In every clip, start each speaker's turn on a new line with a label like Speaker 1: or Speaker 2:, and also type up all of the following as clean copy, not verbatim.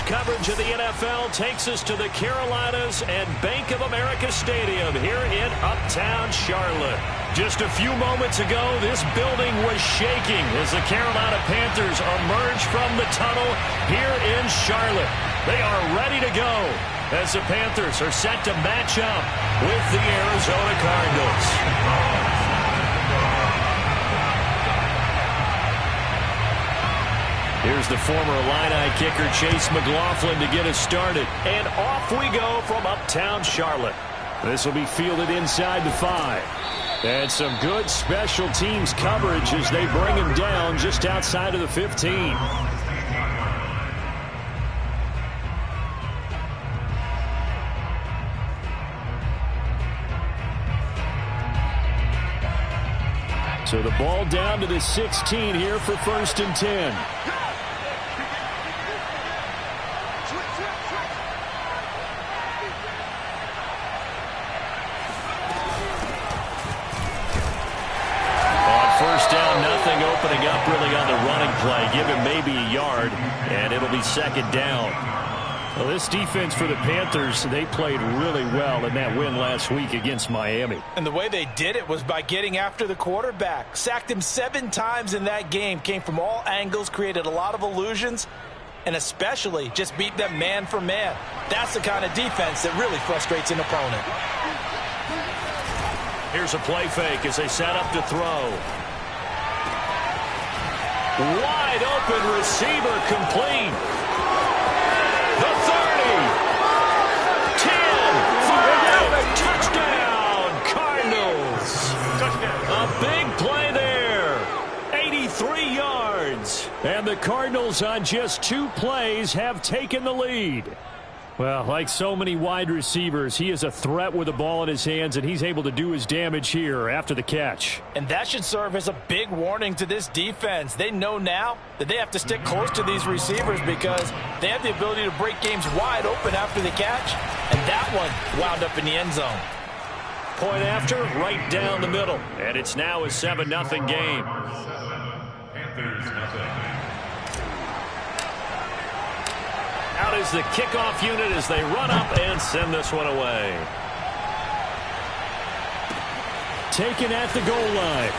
Speaker 1: College coverage of the NFL takes us to the Carolinas and Bank of America Stadium here in Uptown Charlotte. Just a few moments ago, this building was shaking as the Carolina Panthers emerge from the tunnel here in Charlotte. They are ready to go as the Panthers are set to match up with the Arizona Cardinals. Here's the former Illini kicker Chase McLaughlin to get us started. And off we go from Uptown Charlotte. This will be fielded inside the 5. And some good special teams coverage as they bring him down just outside of the 15. So the ball down to the 16 here for 1st and 10. Nothing opening up really on the running play. Give him maybe a yard, and it'll be 2nd down. Well, this defense for the Panthers, they played really well in that win last week against Miami.
Speaker 2: And the way they did it was by getting after the quarterback. Sacked him 7 times in that game. Came from all angles, created a lot of illusions, and especially just beat them man for man. That's the kind of defense that really frustrates an opponent.
Speaker 1: Here's a play fake as they set up to throw. Wide open receiver complete. The 30. 10. 5. Touchdown. Cardinals. A big play there. 83 yards. And the Cardinals on just 2 plays have taken the lead. Well, like so many wide receivers, he is a threat with the ball in his hands, and he's able to do his damage here after the catch.
Speaker 2: And that should serve as a big warning to this defense. They know now that they have to stick close to these receivers because they have the ability to break games wide open after the catch, and that one wound up in the end zone.
Speaker 1: Point after, right down the middle, and it's now a 7-0 game.
Speaker 3: Panthers nothing.
Speaker 1: Out is the kickoff unit as they run up and send this one away. Taken at the goal line.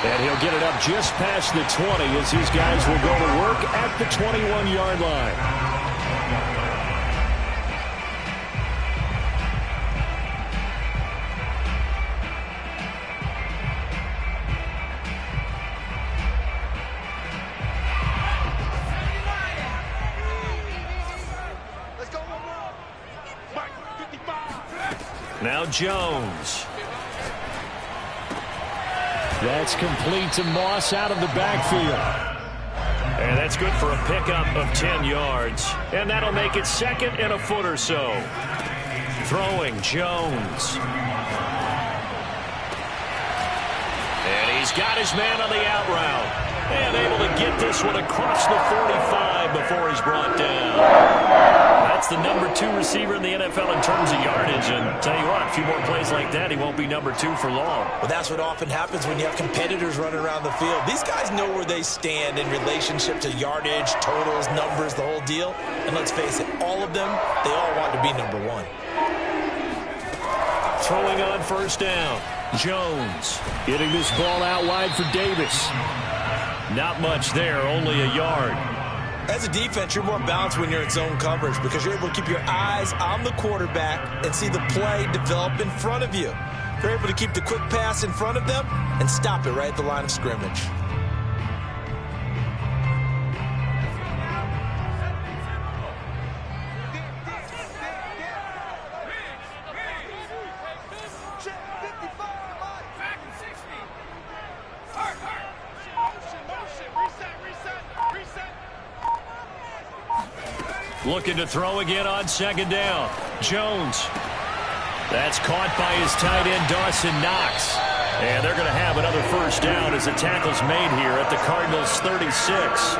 Speaker 1: And he'll get it up just past the 20 as these guys will go to work at the 21-yard line. Now Jones. That's complete to Moss out of the backfield. And that's good for a pickup of 10 yards. And that'll make it 2nd and a foot or so. Throwing Jones. And he's got his man on the out route. And able to get this one across the 45 before he's brought down. That's the number 2 receiver in the NFL in terms of yardage. And tell you what, a few more plays like that, he won't be number 2 for long.
Speaker 2: Well, that's what often happens when you have competitors running around the field. These guys know where they stand in relationship to yardage, totals, numbers, the whole deal. And let's face it, all of them, they all want to be number 1.
Speaker 1: Throwing on 1st down. Jones getting this ball out wide for Davis. Not much there, only a yard.
Speaker 2: As a defense, you're more balanced when you're in zone coverage because you're able to keep your eyes on the quarterback and see the play develop in front of you. You're able to keep the quick pass in front of them and stop it right at the line of scrimmage.
Speaker 1: Looking to throw again on 2nd down. Jones. That's caught by his tight end, Dawson Knox. And they're going to have another 1st down as the tackle's made here at the Cardinals' 36.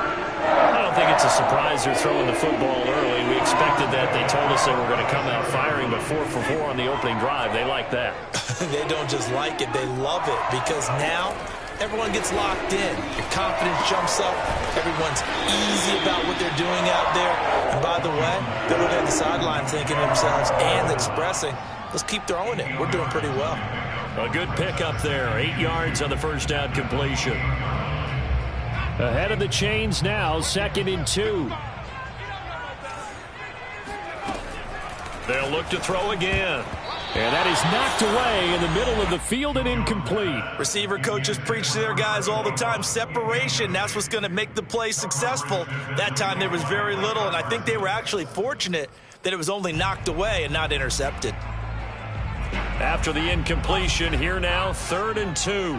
Speaker 1: I don't think it's a surprise they're throwing the football early. We expected that. They told us they were going to come out firing, but 4 for 4 on the opening drive. They like that.
Speaker 2: They don't just like it, they love it because now everyone gets locked in. Your confidence jumps up. Everyone's easy about what they're doing out there. And by the way, they're looking at the sideline thinking to themselves and expressing, let's keep throwing it. We're doing pretty well.
Speaker 1: A good pickup there. 8 yards on the first down completion. Ahead of the chains now, 2nd and 2. They'll look to throw again. And that is knocked away in the middle of the field and incomplete.
Speaker 2: Receiver coaches preach to their guys all the time. Separation, that's what's going to make the play successful. That time there was very little, and I think they were actually fortunate that it was only knocked away and not intercepted.
Speaker 1: After the incompletion, here now, 3rd and 2.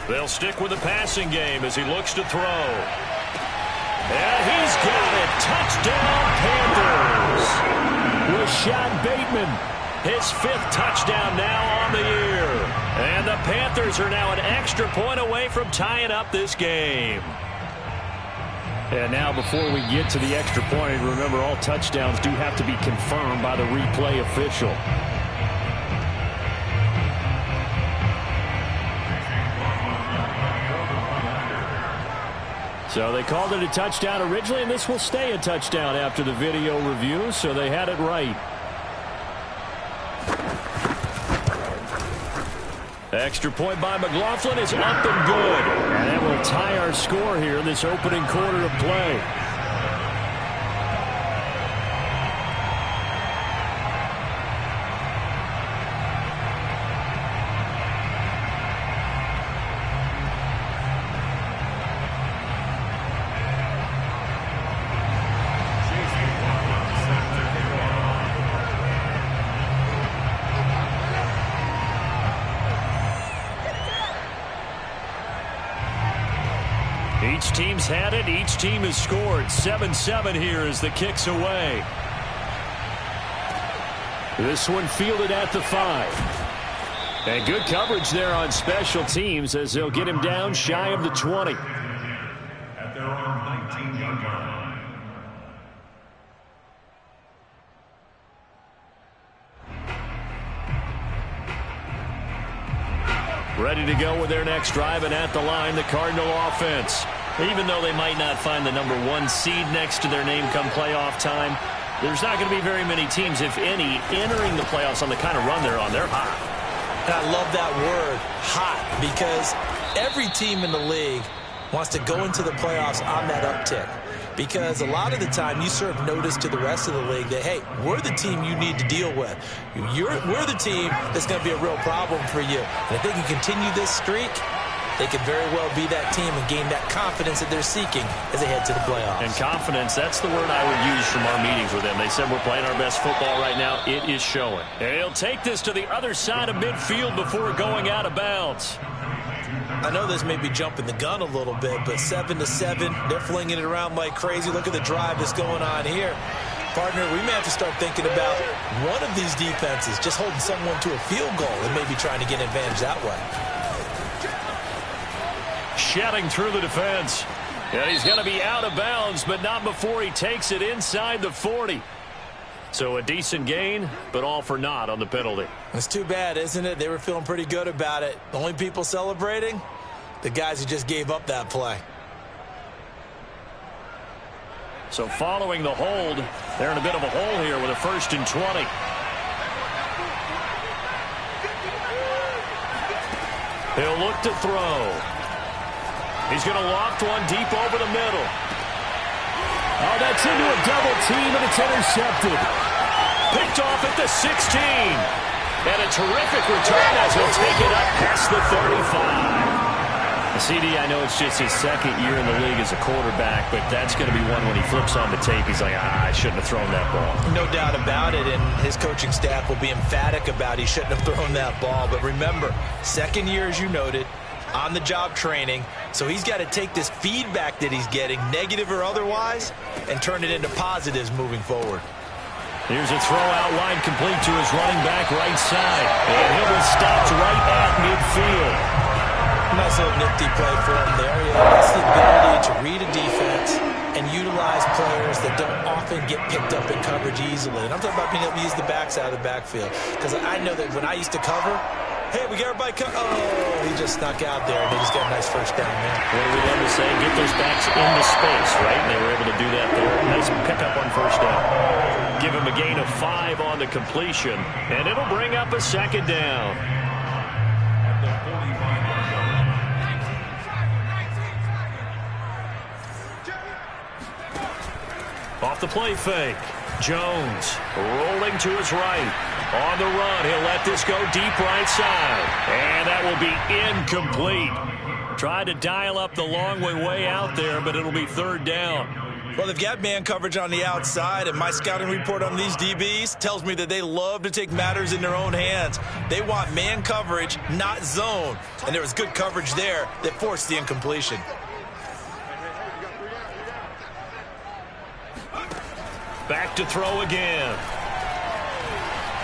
Speaker 1: They'll stick with the passing game as he looks to throw. And he's got it. Touchdown, Panthers. Rashad Bateman, his 5th touchdown now on the year. And the Panthers are now an extra point away from tying up this game. And now before we get to the extra point, remember all touchdowns do have to be confirmed by the replay official. So they called it a touchdown originally, and this will stay a touchdown after the video review, so they had it right. Extra point by McLaughlin is up and good. And that will tie our score here in this opening quarter of play. Each team's had it. Each team has scored. 7-7 here as the kick's away. This one fielded at the 5. And good coverage there on special teams as they'll get him down shy of the 20.
Speaker 3: At their own 19-yard line.
Speaker 1: Ready to go with their next drive, and at the line, the Cardinal offense. Even though they might not find the number 1 seed next to their name come playoff time, there's not going to be very many teams, if any, entering the playoffs on the kind of run they're on. They're hot.
Speaker 2: And I love that word, hot, because every team in the league wants to go into the playoffs on that uptick. Because a lot of the time you serve notice to the rest of the league that, hey, we're the team you need to deal with. We're the team that's going to be a real problem for you. And if they can continue this streak, they could very well be that team and gain that confidence that they're seeking as they head to the playoffs.
Speaker 1: And confidence, that's the word I would use from our meetings with them. They said we're playing our best football right now. It is showing. And he'll take this to the other side of midfield before going out of bounds.
Speaker 2: I know this may be jumping the gun a little bit, but 7-7, they're flinging it around like crazy. Look at the drive that's going on here. Partner, we may have to start thinking about one of these defenses just holding someone to a field goal and maybe trying to get an advantage that way.
Speaker 1: Shedding through the defense. And he's going to be out of bounds, but not before he takes it inside the 40. So a decent gain, but all for naught on the penalty.
Speaker 2: It's too bad, isn't it? They were feeling pretty good about it. The only people celebrating, the guys who just gave up that play.
Speaker 1: So following the hold, they're in a bit of a hole here with a 1st and 20. He'll look to throw. He's going to loft one deep over the middle. Oh, that's into a double team, and it's intercepted. Picked off at the 16. And a terrific return as he'll take it up past the 35. CD, I know it's just his 2nd year in the league as a quarterback, but that's going to be one when he flips on the tape. He's like, I shouldn't have thrown that ball.
Speaker 2: No doubt about it, and his coaching staff will be emphatic about he shouldn't have thrown that ball. But remember, 2nd year, as you noted, on-the-job training, so he's got to take this feedback that he's getting, negative or otherwise, and turn it into positives moving forward.
Speaker 1: Here's a throw out wide complete to his running back right side, and he was stopped right at midfield.
Speaker 2: Nice little nifty play for him there. He has the ability to read a defense and utilize often get picked up in coverage easily. And I'm talking about being able to use the backside of the backfield. Because I know that when I used to cover, hey, we got everybody oh, he just snuck out there, and they just got a nice first down there.
Speaker 1: What do we love to say? Get those backs into space, right? And they were able to do that there. Nice pickup on first down. Give him a gain of 5 on the completion, and it'll bring up a second down. Off the play fake. Jones rolling to his right. On the run, he'll let this go deep right side. And that will be incomplete. Tried to dial up the long way out there, but it'll be third down.
Speaker 2: Well, they've got man coverage on the outside, and my scouting report on these DBs tells me that they love to take matters in their own hands. They want man coverage, not zone. And there was good coverage there that forced the incompletion.
Speaker 1: Back to throw again.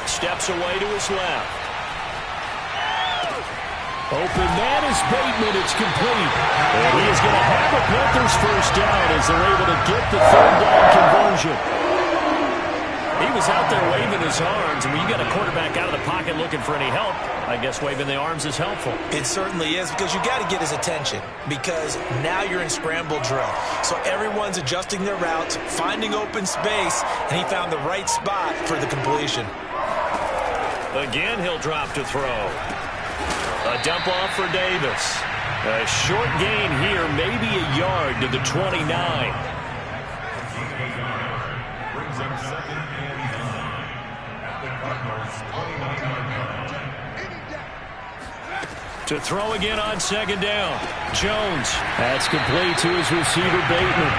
Speaker 1: Steps away to his left. Open man is Bateman. It's complete. And he is going to have a Panthers first down as they're able to get the third down conversion. He was out there waving his arms, and when you got a quarterback out of the pocket looking for any help, I guess waving the arms is helpful.
Speaker 2: It certainly is, because you got to get his attention, because now you're in scramble drill. So everyone's adjusting their routes, finding open space, and he found the right spot for the completion.
Speaker 1: Again, he'll drop to throw. A dump off for Davis. A short gain here, maybe a yard to the 29.
Speaker 3: Brings up 2nd and 9 at the Cardinals' 29-yard line.
Speaker 1: To throw again on second down. Jones. That's complete to his receiver, Bateman.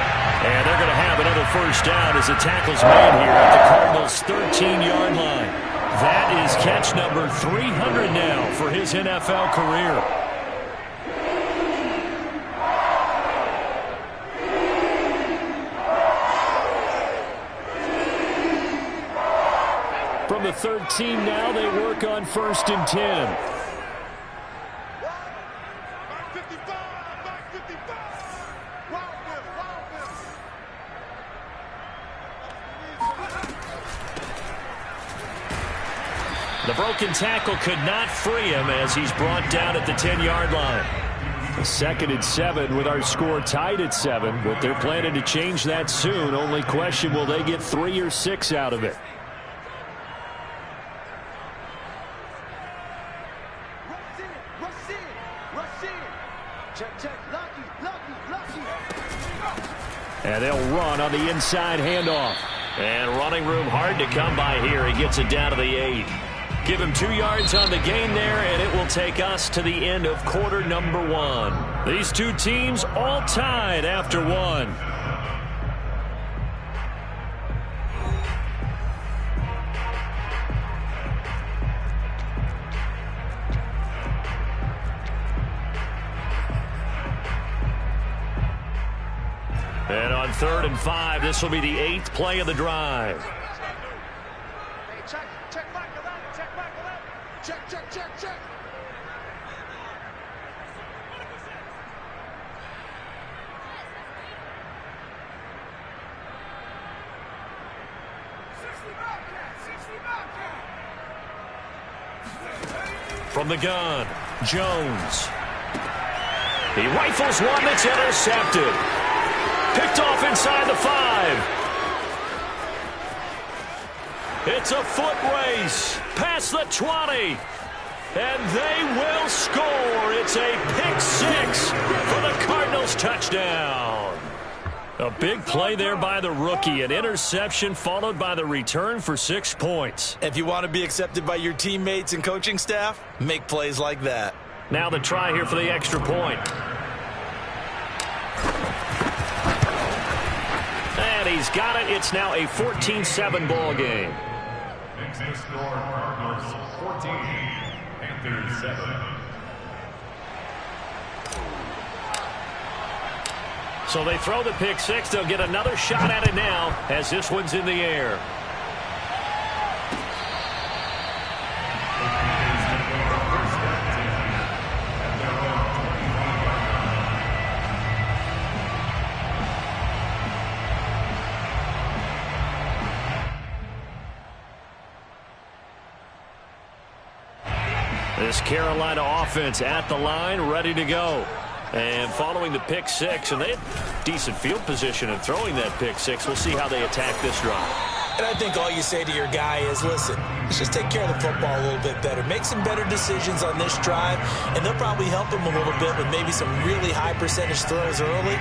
Speaker 1: And they're going to have another first down as the tackle's made here at the Cardinals' 13-yard line. That is catch number 300 now for his NFL career. From the 13 now, they work on 1st and 10. The broken tackle could not free him as he's brought down at the 10-yard line. 2nd and 7 with our score tied at 7, but they're planning to change that soon. Only question, will they get 3 or 6 out of it? And they'll run on the inside handoff. And running room hard to come by here. He gets it down to the 8. Give him 2 yards on the gain there, and it will take us to the end of quarter number 1. These two teams all tied after 1. And on 3rd and 5, this will be the 8th play of the drive. From the gun, Jones. He rifles one that's intercepted. Picked off inside the 5. It's a foot race past the 20. And they will score. It's a pick 6 for the Cardinals touchdown. A big play there by the rookie. An interception followed by the return for 6 points.
Speaker 2: If you want to be accepted by your teammates and coaching staff, make plays like that.
Speaker 1: Now the try here for the extra point. And he's got it. It's now a 14-7 ball game.
Speaker 3: Makes the score Cardinals 14, Panthers 7.
Speaker 1: So they throw the pick 6. They'll get another shot at it now as this one's in the air. This Carolina offense at the line, ready to go. And following the pick six, and they had decent field position in throwing that pick six. We'll see how they attack this drive.
Speaker 2: And I think all you say to your guy is, listen, let's just take care of the football a little bit better. Make some better decisions on this drive, and they'll probably help him a little bit with maybe some really high percentage throws early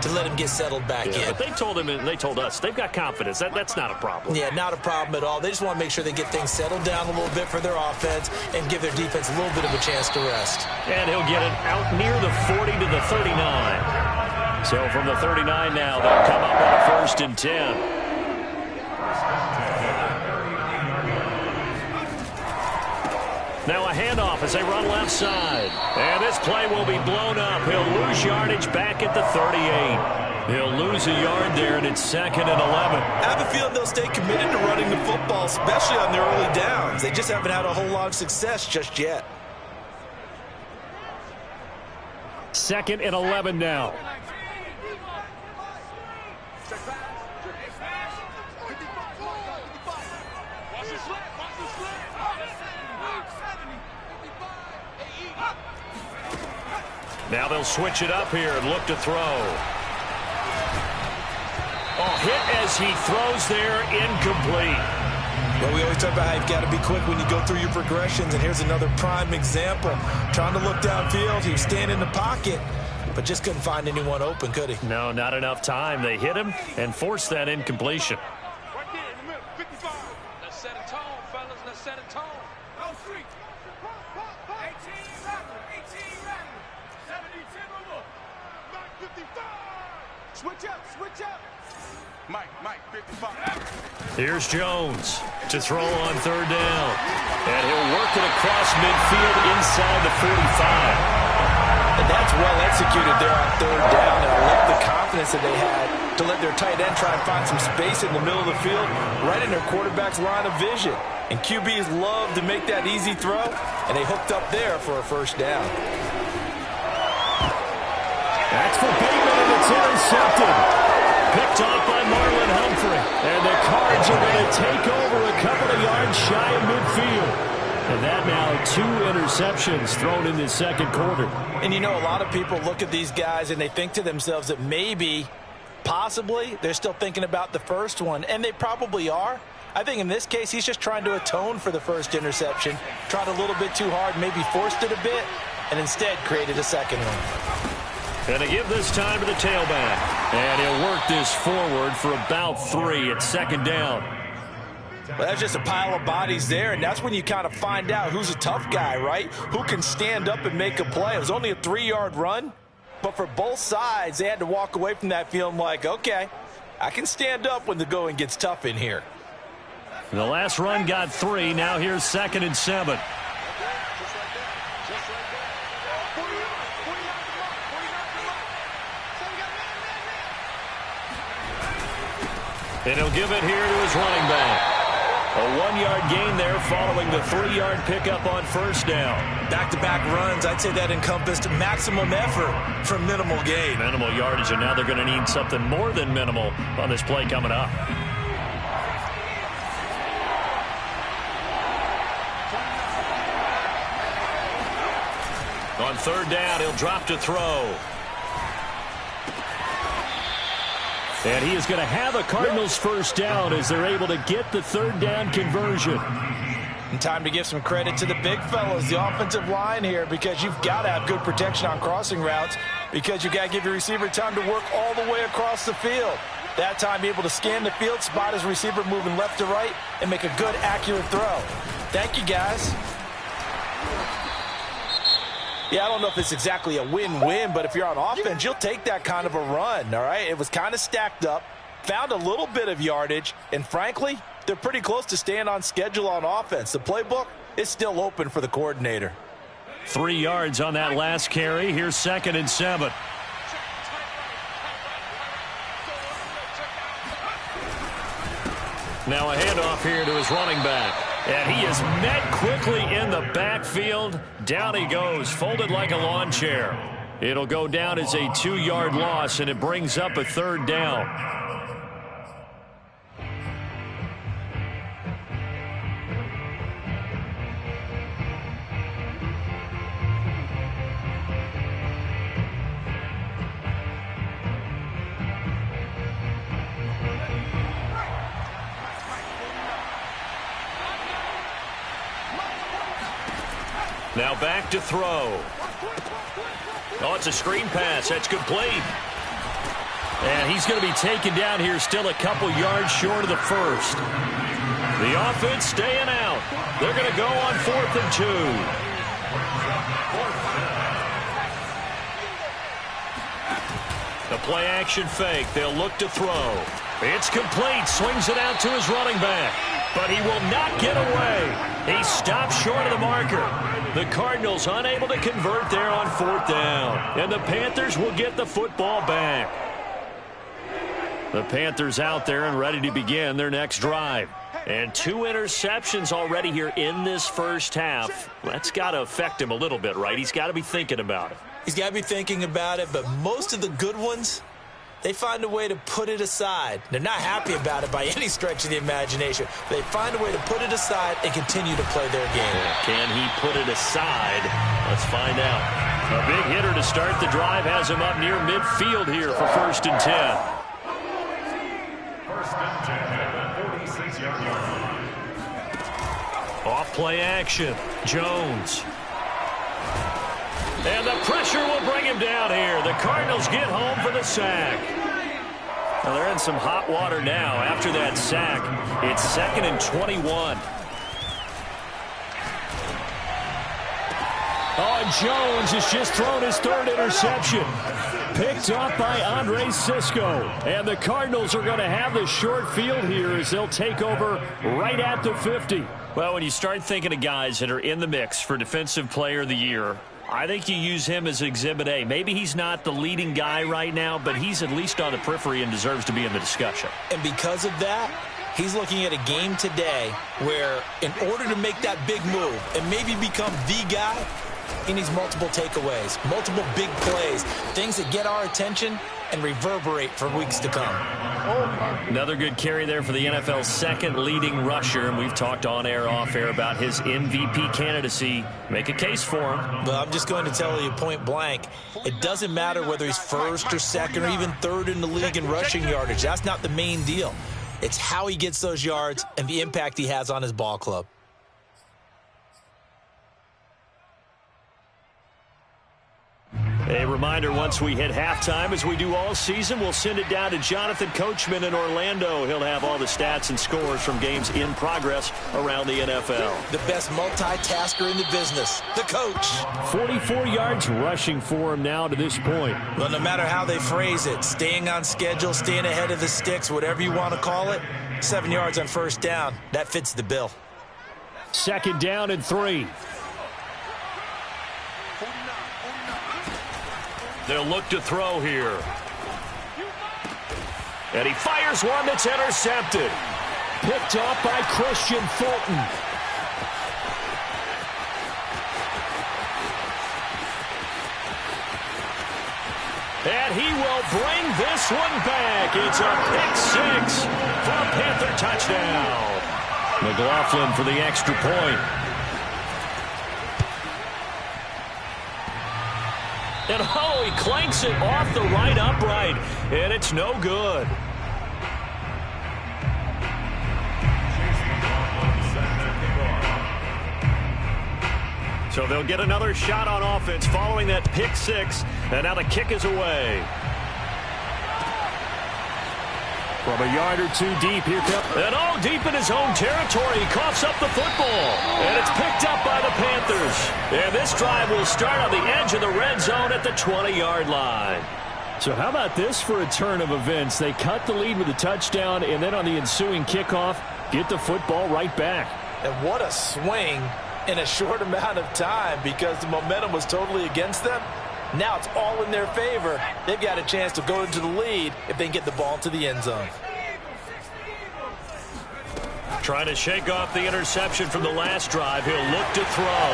Speaker 2: to let him get settled back in.
Speaker 1: But they told him, and they told us, they've got confidence. That's not a problem.
Speaker 2: Yeah, not a problem at all. They just want to make sure they get things settled down a little bit for their offense and give their defense a little bit of a chance to rest.
Speaker 1: And he'll get it out near the 40 to the 39. So from the 39 now, they'll come up on a 1st and 10. Now a handoff as they run left side. And this play will be blown up. He'll lose yardage back at the 38. He'll lose a yard there, and it's 2nd and 11.
Speaker 2: I have a feeling they'll stay committed to running the football, especially on their early downs. They just haven't had a whole lot of success just yet.
Speaker 1: 2nd and 11 now. Now they'll switch it up here and look to throw. Oh, hit as he throws there, incomplete.
Speaker 2: Well, we always talk about how you've got to be quick when you go through your progressions, and here's another prime example. Trying to look downfield, he was standing in the pocket, but just couldn't find anyone open, could he?
Speaker 1: No, not enough time. They hit him and forced that incompletion.
Speaker 4: Right there in the middle, 55. Let's set a tone, fellas. Let's set a tone. Go street. 18 rapper, 18 rapper. 70 Timberwolf. Mike 55. Switch up. Mike 55.
Speaker 1: Here's Jones to throw on 3rd down. And he'll work it across midfield inside the 45.
Speaker 2: And that's well executed there on 3rd down. And I love the confidence that they had to let their tight end try and find some space in the middle of the field, right in their quarterback's line of vision. And QBs love to make that easy throw, and they hooked up there for a 1st down.
Speaker 1: That's for Bateman, and it's intercepted. Picked off by Marlon Humphrey. And the Cards are going to take over a couple of yards shy of midfield. And that now 2 interceptions thrown in the 2nd quarter.
Speaker 2: And you know, a lot of people look at these guys and they think to themselves that maybe, possibly, they're still thinking about the first one. And they probably are. I think in this case, he's just trying to atone for the first interception. Tried a little bit too hard, maybe forced it a bit, and instead created a second one.
Speaker 1: Going to give this time to the tailback. And he'll work this forward for about 3 at 2nd down.
Speaker 2: Well, that's just a pile of bodies there, and that's when you kind of find out who's a tough guy, right? Who can stand up and make a play. It was only a 3-yard run, but for both sides, they had to walk away from that feeling like, okay, I can stand up when the going gets tough in here.
Speaker 1: The last run got 3. Now here's 2nd and 7. And he'll give it here to his running back. A 1-yard gain there following the 3-yard pickup on 1st down.
Speaker 2: Back-to-back runs, I'd say that encompassed maximum effort for minimal gain.
Speaker 1: Minimal yardage, and now they're going to need something more than minimal on this play coming up. On 3rd down, he'll drop to throw. And he is going to have a Cardinals 1st down as they're able to get the 3rd down conversion.
Speaker 2: And time to give some credit to the big fellas, the offensive line here, because you've got to have good protection on crossing routes, because you've got to give your receiver time to work all the way across the field. That time, be able to scan the field, spot his receiver moving left to right, and make a good, accurate throw. Thank you, guys. Yeah, I don't know if it's exactly a win-win, but if you're on offense, you'll take that kind of a run, all right? It was kind of stacked up, found a little bit of yardage, and frankly, they're pretty close to staying on schedule on offense. The playbook is still open for the coordinator.
Speaker 1: 3 yards on that last carry. Here's 2nd and 7. Now a handoff here to his running back. And he is met quickly in the backfield. Down he goes, folded like a lawn chair. It'll go down as a 2-yard loss, and it brings up a 3rd down. Now back to throw. Oh, it's a screen pass. That's complete. And he's going to be taken down here, still a couple yards short of the first. The offense staying out. They're going to go on 4th and 2. The play action fake. They'll look to throw. It's complete. Swings it out to his running back. But he will not get away. He stops short of the marker. The Cardinals unable to convert there on 4th down. And the Panthers will get the football back. The Panthers out there and ready to begin their next drive. And 2 interceptions already here in this first half. That's got to affect him a little bit, right? He's got to be thinking about it.
Speaker 2: He's got to be thinking about it, but most of the good ones, they find a way to put it aside. They're not happy about it by any stretch of the imagination. They find a way to put it aside and continue to play their game.
Speaker 1: Can he put it aside? Let's find out. A big hitter to start the drive has him up near midfield here for 1st and 10.
Speaker 3: 1st and 10 at the 46-yard line.
Speaker 1: Off play action. Jones. And the pressure will bring him down here. The Cardinals get home for the sack. Well, they're in some hot water now after that sack. It's 2nd and 21.
Speaker 5: Oh, Jones has just thrown his 3rd interception. Picked off by Andre Sisco. And the Cardinals are going to have the short field here as they'll take over right at the 50.
Speaker 1: Well, when you start thinking of guys that are in the mix for Defensive Player of the Year, I think you use him as Exhibit A. Maybe he's not the leading guy right now, but he's at least on the periphery and deserves to be in the discussion.
Speaker 2: And because of that, he's looking at a game today where in order to make that big move and maybe become the guy, he needs multiple takeaways, multiple big plays, things that get our attention and reverberate for weeks to come.
Speaker 1: Another good carry there for the NFL's 2nd leading rusher, and we've talked on air, off air about his MVP candidacy. Make a case for him.
Speaker 2: Well, I'm just going to tell you point blank, it doesn't matter whether he's 1st or 2nd or even 3rd in the league in rushing yardage. That's not the main deal. It's how he gets those yards and the impact he has on his ball club.
Speaker 1: A reminder, once we hit halftime, as we do all season, we'll send it down to Jonathan Coachman in Orlando. He'll have all the stats and scores from games in progress around the NFL.
Speaker 2: The best multitasker in the business, the coach.
Speaker 5: 44 yards rushing for him now to this point.
Speaker 2: Well, no matter how they phrase it, staying on schedule, staying ahead of the sticks, whatever you want to call it, 7 yards on 1st down, that fits the bill.
Speaker 5: 2nd down and 3.
Speaker 1: They'll look to throw here. And he fires one that's intercepted.
Speaker 5: Picked off by Christian Fulton.
Speaker 1: And he will bring this one back. It's a pick-6 for a Panther touchdown. McLaughlin for the extra point. And oh, he clanks it off the right upright, and it's no good. So they'll get another shot on offense following that pick-6, and now the kick is away.
Speaker 5: From a yard or two deep, here comes.
Speaker 1: And all deep in his own territory, he coughs up the football. And it's picked up by the Panthers. And this drive will start on the edge of the red zone at the 20-yard line.
Speaker 5: So how about this for a turn of events? They cut the lead with a touchdown, and then on the ensuing kickoff, get the football right back.
Speaker 2: And what a swing in a short amount of time, because the momentum was totally against them. Now it's all in their favor. They've got a chance to go into the lead if they can get the ball to the end zone.
Speaker 1: Trying to shake off the interception from the last drive. He'll look to throw.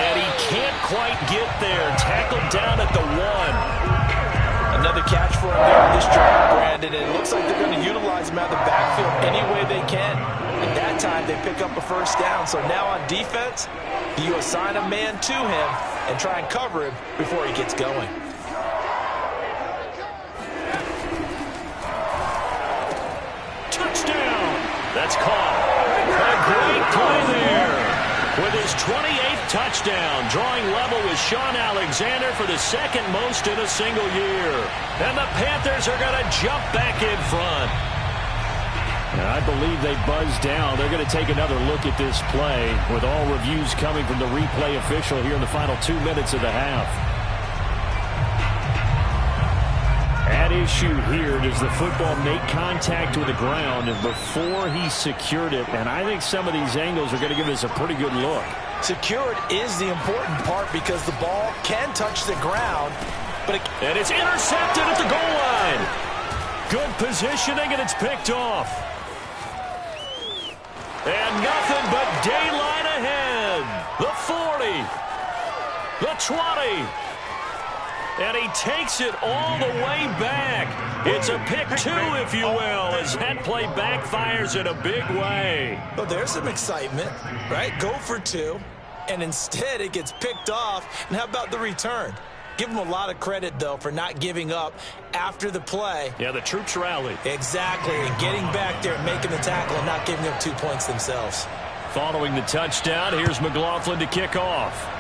Speaker 1: And he can't quite get there. Tackled down at the 1.
Speaker 2: Another catch for him there on this drive, Brandon. And it looks like they're going to utilize him out of the backfield any way they can. And that time they pick up a 1st down. So now on defense, you assign a man to him and try and cover him before he gets going.
Speaker 1: Touchdown! That's caught. A great play there.
Speaker 5: with his 28th touchdown, drawing level with Sean Alexander for the second most in a single year. And the Panthers are going to jump back in front. I believe they buzzed down. They're going to take another look at this play with all reviews coming from the replay official here in the final 2 minutes of the half. At issue here, does the football make contact with the ground before he secured it? And I think some of these angles are going to give us a pretty good look.
Speaker 2: Secured is the important part because the ball can touch the ground.
Speaker 5: And it's intercepted at the goal line. Good positioning, and it's picked off. And nothing but daylight ahead. The 40. The 20. And he takes it all the way back. It's a pick two, if you will, as that play backfires in a big way.
Speaker 2: Well, there's some excitement, right? Go for two, and instead it gets picked off. And how about the return? Give him a lot of credit, though, for not giving up after the play.
Speaker 5: Yeah, the troops rallied.
Speaker 2: Exactly, and getting back there and making the tackle and not giving up 2 points themselves.
Speaker 5: Following the touchdown, here's McLaughlin to kick off.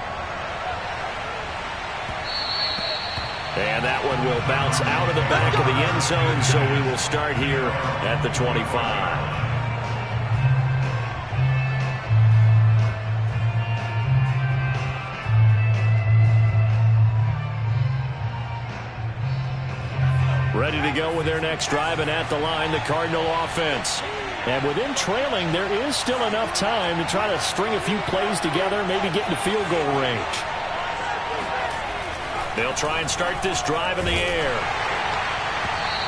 Speaker 5: And that one will bounce out of the back of the end zone, so we will start here at the 25. Ready to go with their next drive, and at the line, the Cardinal offense. And with them trailing, there is still enough time to try to string a few plays together, maybe get into field goal range. They'll try and start this drive in the air.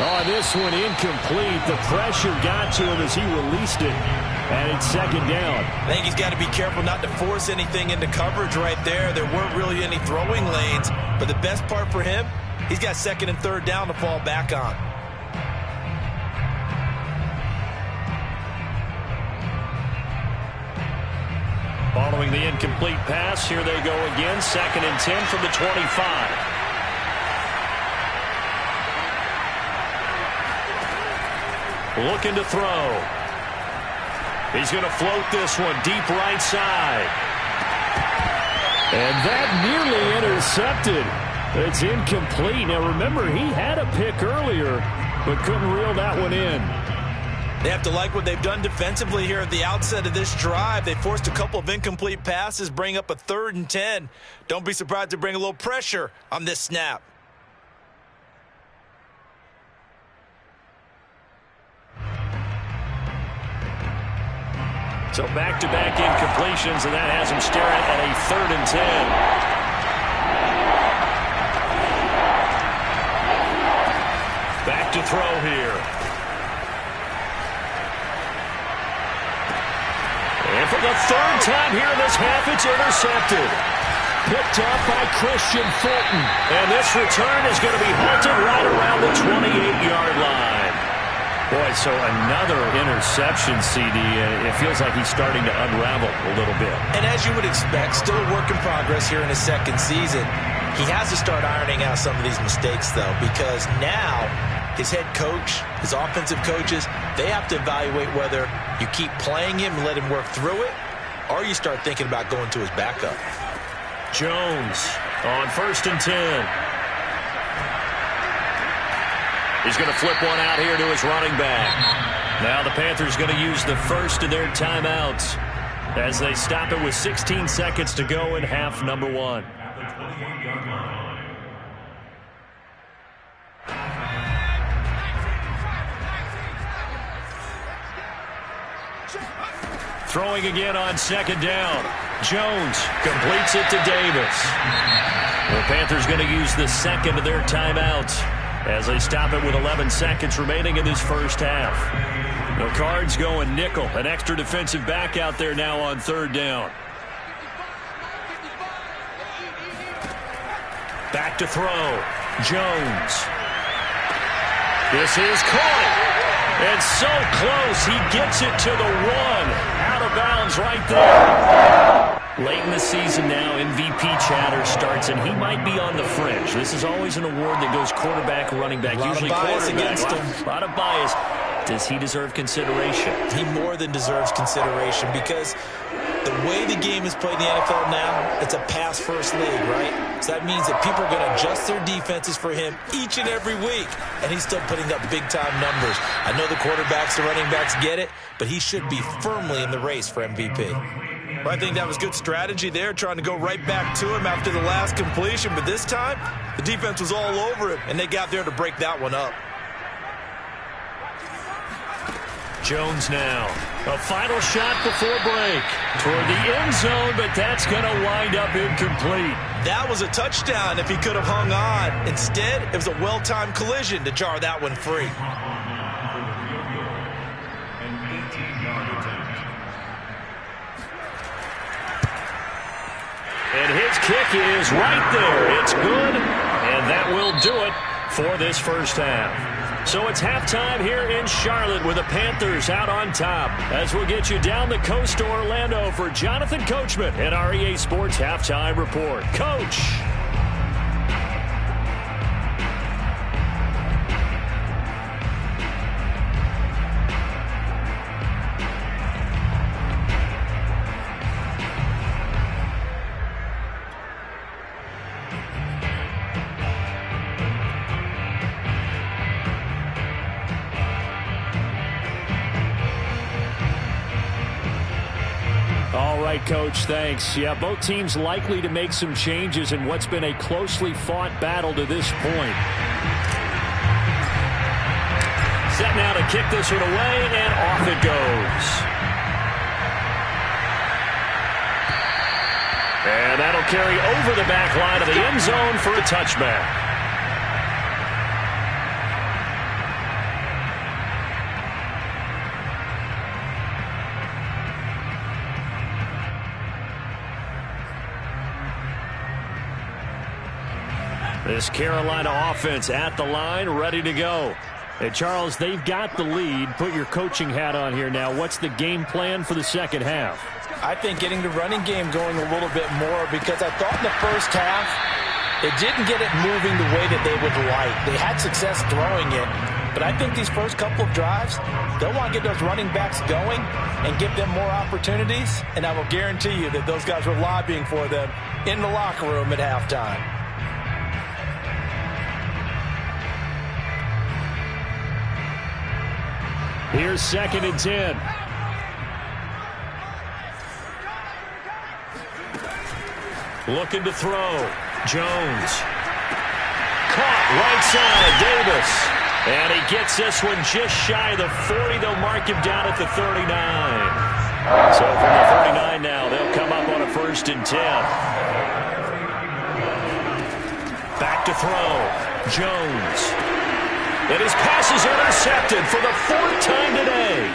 Speaker 5: Oh, this one incomplete. The pressure got to him as he released it. And it's second down.
Speaker 2: I think he's got to be careful not to force anything into coverage right there. There weren't really any throwing lanes. But the best part for him, he's got second and third down to fall back on.
Speaker 5: Following the incomplete pass, here they go again. Second and 10 from the 25. Looking to throw. He's going to float this one deep right side. And that nearly intercepted. It's incomplete. Now remember, he had a pick earlier, but couldn't reel that one in.
Speaker 2: They have to like what they've done defensively here at the outset of this drive. They forced a couple of incomplete passes, bring up a 3rd and 10. Don't be surprised to bring a little pressure on this snap.
Speaker 5: So back-to-back incompletions, and that has him staring at a 3rd and 10. Back to throw here. And for the 3rd time here in this half, it's intercepted. Picked up by Christian Fulton. And this return is going to be halted right around the 28-yard line. Boy, so another interception, CD. It feels like he's starting to unravel a little bit.
Speaker 2: And as you would expect, still a work in progress here in his second season. He has to start ironing out some of these mistakes, though, because now his head coach, his offensive coaches, they have to evaluate whether you keep playing him and let him work through it, or you start thinking about going to his backup.
Speaker 5: Jones on 1st and 10. He's going to flip one out here to his running back. Now the Panthers going to use the first of their timeouts as they stop it with 16 seconds to go in half number 1. Throwing again on second down. Jones completes it to Davis. The Panthers going to use the second of their timeouts as they stop it with 11 seconds remaining in this first half. The Cards going nickel. An extra defensive back out there now on 3rd down. Back to throw. Jones. This is caught. And so close. He gets it to the 1. Out of bounds right there. Late in the season now, MVP chatter starts, and he might be on the fringe. This is always an award that goes quarterback, running back, usually quarterback.
Speaker 2: Against him.
Speaker 5: A lot of bias. Does he deserve consideration?
Speaker 2: He more than deserves consideration because the way the game is played in the NFL now, it's a pass-first league, right? So that means that people are going to adjust their defenses for him each and every week, and he's still putting up big-time numbers. I know the quarterbacks, the running backs get it, but he should be firmly in the race for MVP. Well, I think that was good strategy there, trying to go right back to him after the last completion, but this time, the defense was all over him, and they got there to break that one up.
Speaker 5: Jones now. A final shot before break. Toward the end zone, but that's going to wind up incomplete.
Speaker 2: That was a touchdown if he could have hung on. Instead, it was a well-timed collision to jar that one free.
Speaker 3: An 18-yard attempt.
Speaker 5: And his kick is right there. It's good, and that will do it for this first half. So it's halftime here in Charlotte with the Panthers out on top. As we'll get you down the coast to Orlando for Jonathan Coachman at our EA Sports Halftime Report. Coach. All right, Coach, thanks. Yeah, both teams likely to make some changes in what's been a closely fought battle to this point. Set now to kick this one away, and off it goes. And that'll carry over the back line of the end zone for a touchback. This Carolina offense at the line, ready to go. Hey, Charles, they've got the lead. Put your coaching hat on here now. What's the game plan for the second half?
Speaker 2: I think getting the running game going a little bit more because I thought in the first half they didn't get it moving the way that they would like. They had success throwing it, but I think these first couple of drives, they'll want to get those running backs going and give them more opportunities, and I will guarantee you that those guys were lobbying for them in the locker room at halftime.
Speaker 5: Here's 2nd and 10. Looking to throw. Jones. Caught right side. Davis. And he gets this one just shy of the 40. They'll mark him down at the 39. So from the 39 now, they'll come up on a 1st and 10. Back to throw. Jones. And his pass is intercepted for the 4th time today.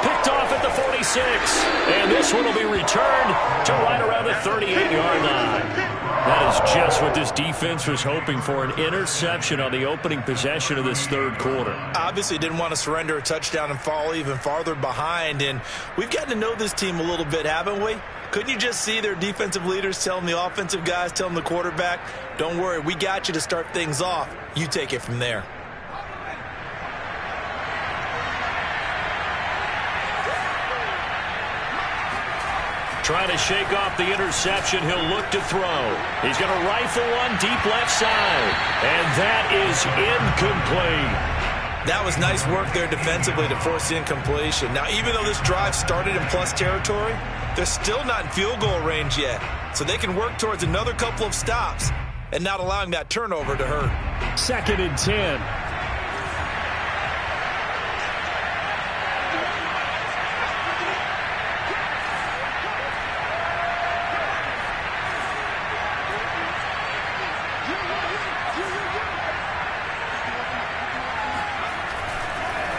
Speaker 5: Picked off at the 46. And this one will be returned to right around the 38-yard line. That is just what this defense was hoping for, an interception on the opening possession of this 3rd quarter.
Speaker 2: Obviously didn't want to surrender a touchdown and fall even farther behind. And we've gotten to know this team a little bit, haven't we? Couldn't you just see their defensive leaders telling the offensive guys, telling the quarterback, don't worry, we got you to start things off. You take it from there.
Speaker 5: Trying to shake off the interception. He'll look to throw. He's going to rifle one deep left side. And that is incomplete.
Speaker 2: That was nice work there defensively to force the incompletion. Now, even though this drive started in plus territory, they're still not in field goal range yet. So they can work towards another couple of stops and not allowing that turnover to hurt.
Speaker 5: 2nd and 10.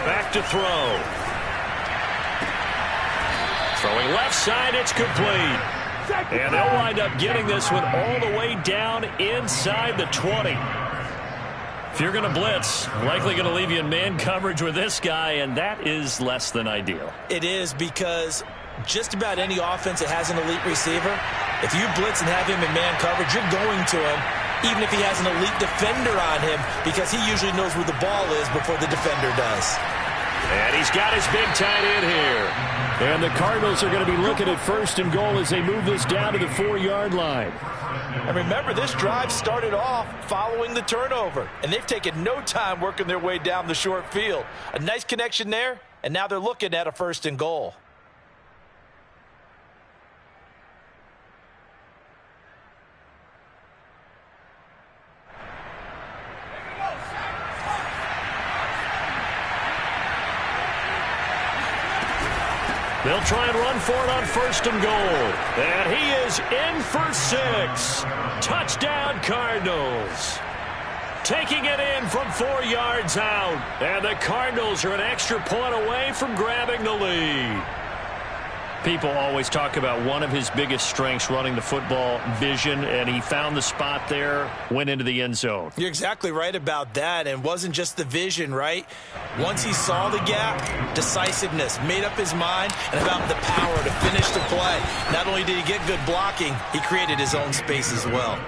Speaker 5: Back to throw. Throwing left side, it's complete. And they'll wind up getting this one all the way down inside the 20. If you're going to blitz, likely going to leave you in man coverage with this guy, and that is less than ideal.
Speaker 2: It is because just about any offense that has an elite receiver, if you blitz and have him in man coverage, you're going to him, even if he has an elite defender on him, because he usually knows where the ball is before the defender does.
Speaker 5: And he's got his big tight end here. And the Cardinals are going to be looking at 1st and goal as they move this down to the 4-yard line.
Speaker 2: And remember, this drive started off following the turnover, and they've taken no time working their way down the short field. A nice connection there, and now they're looking at a 1st and goal.
Speaker 5: They'll try and run for it on 1st and goal. And he is in for 6. Touchdown, Cardinals. Taking it in from 4 yards out. And the Cardinals are an extra point away from grabbing the lead. People always talk about one of his biggest strengths, running the football, vision, and he found the spot there, went into the end zone.
Speaker 2: You're exactly right about that, and it wasn't just the vision, right? Once he saw the gap, decisiveness, made up his mind, and about the power to finish the play. Not only did he get good blocking, he created his own space as well.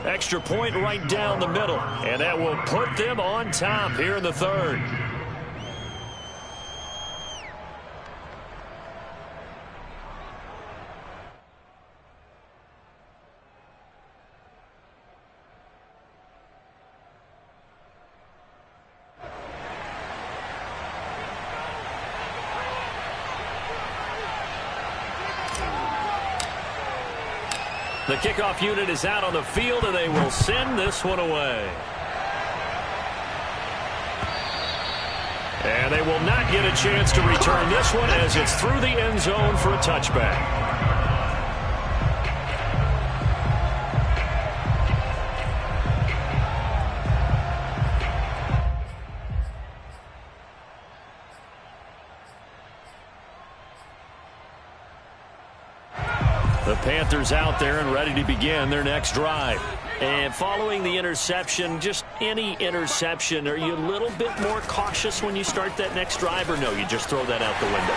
Speaker 5: Extra point right down the middle, and that will put them on top here in the 3rd. The kickoff unit is out on the field, and they will send this one away. And they will not get a chance to return this one as it's through the end zone for a touchback. The Panthers out there and ready to begin their next drive. And following the interception, just any interception, are you a little bit more cautious when you start that next drive, or no, you just throw that out the window?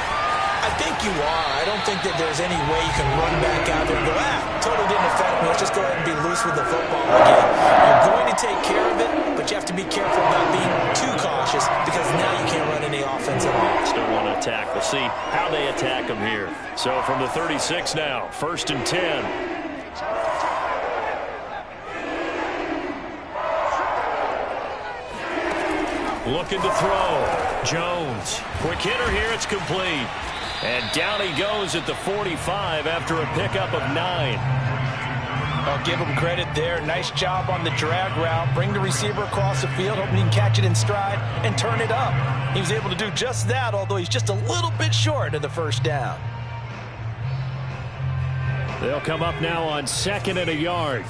Speaker 2: I think you are. I don't think that there's any way you can run back out there and go, totally didn't affect me. Let's just go ahead and be loose with the football again. You're going to take care of it, but you have to be careful about being too cautious because now you can't run any offense at all.
Speaker 5: Still want to attack. We'll see how they attack them here. So from the 36 now, 1st and 10. Looking to throw. Jones. Quick hitter here. It's complete. And down he goes at the 45 after a pickup of 9.
Speaker 2: I'll give him credit there. Nice job on the drag route. Bring the receiver across the field, hoping he can catch it in stride and turn it up. He was able to do just that, although he's just a little bit short of the 1st down.
Speaker 5: They'll come up now on 2nd and a yard.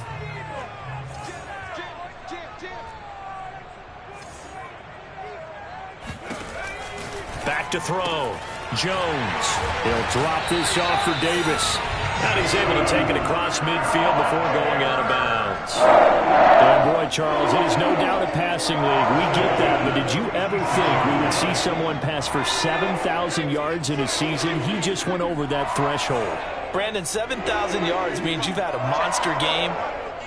Speaker 5: Back to throw. Jones. He'll drop this off for Davis. And he's able to take it across midfield before going out of bounds. And boy, Charles, it is no doubt a passing league. We get that, but did you ever think we would see someone pass for 7,000 yards in a season? He just went over that threshold.
Speaker 2: Brandon, 7,000 yards means you've had a monster game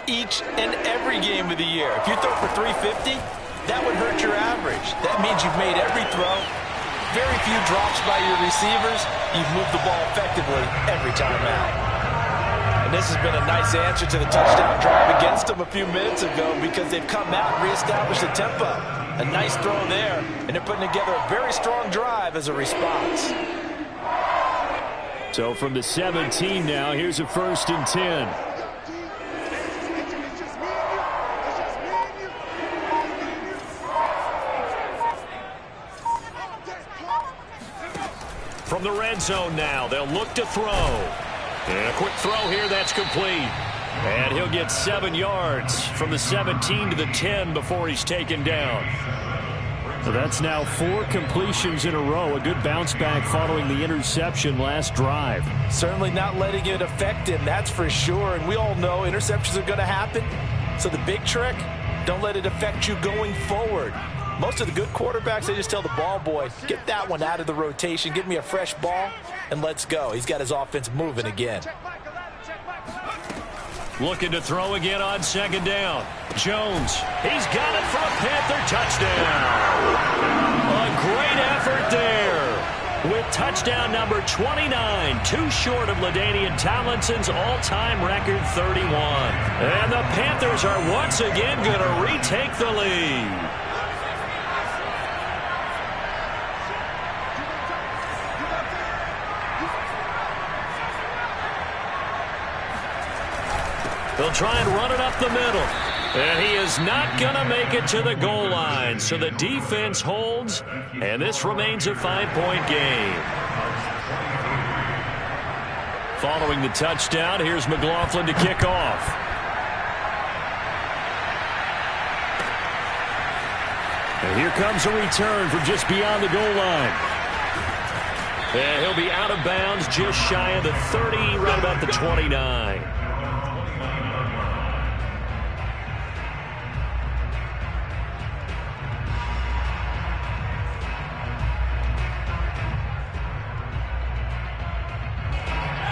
Speaker 2: each and every game of the year. If you throw for 350, that would hurt your average. That means you've made every throw. Very few drops by your receivers. You've moved the ball effectively every time out. And this has been a nice answer to the touchdown drive against them a few minutes ago because they've come out and reestablished the tempo. A nice throw there, and they're putting together a very strong drive as a response.
Speaker 5: So from the 17 now, here's a 1st and 10. From the red zone now, they'll look to throw. And a quick throw here, that's complete. And he'll get 7 yards from the 17 to the 10 before he's taken down. So that's now 4 completions in a row. A good bounce back following the interception last drive.
Speaker 2: Certainly not letting it affect him, that's for sure. And we all know interceptions are going to happen. So the big trick, don't let it affect you going forward. Most of the good quarterbacks, they just tell the ball boy, get that one out of the rotation, give me a fresh ball, and let's go. He's got his offense moving again.
Speaker 5: Looking to throw again on second down. Jones, he's got it for a Panther touchdown. A great effort there. With touchdown number 29, too short of LaDainian Tomlinson's all-time record 31. And the Panthers are once again going to retake the lead. They'll try and run it up the middle. And he is not going to make it to the goal line. So the defense holds, and this remains a 5-point game. Following the touchdown, here's McLaughlin to kick off. And here comes a return from just beyond the goal line. And he'll be out of bounds just shy of the 30, right about the 29.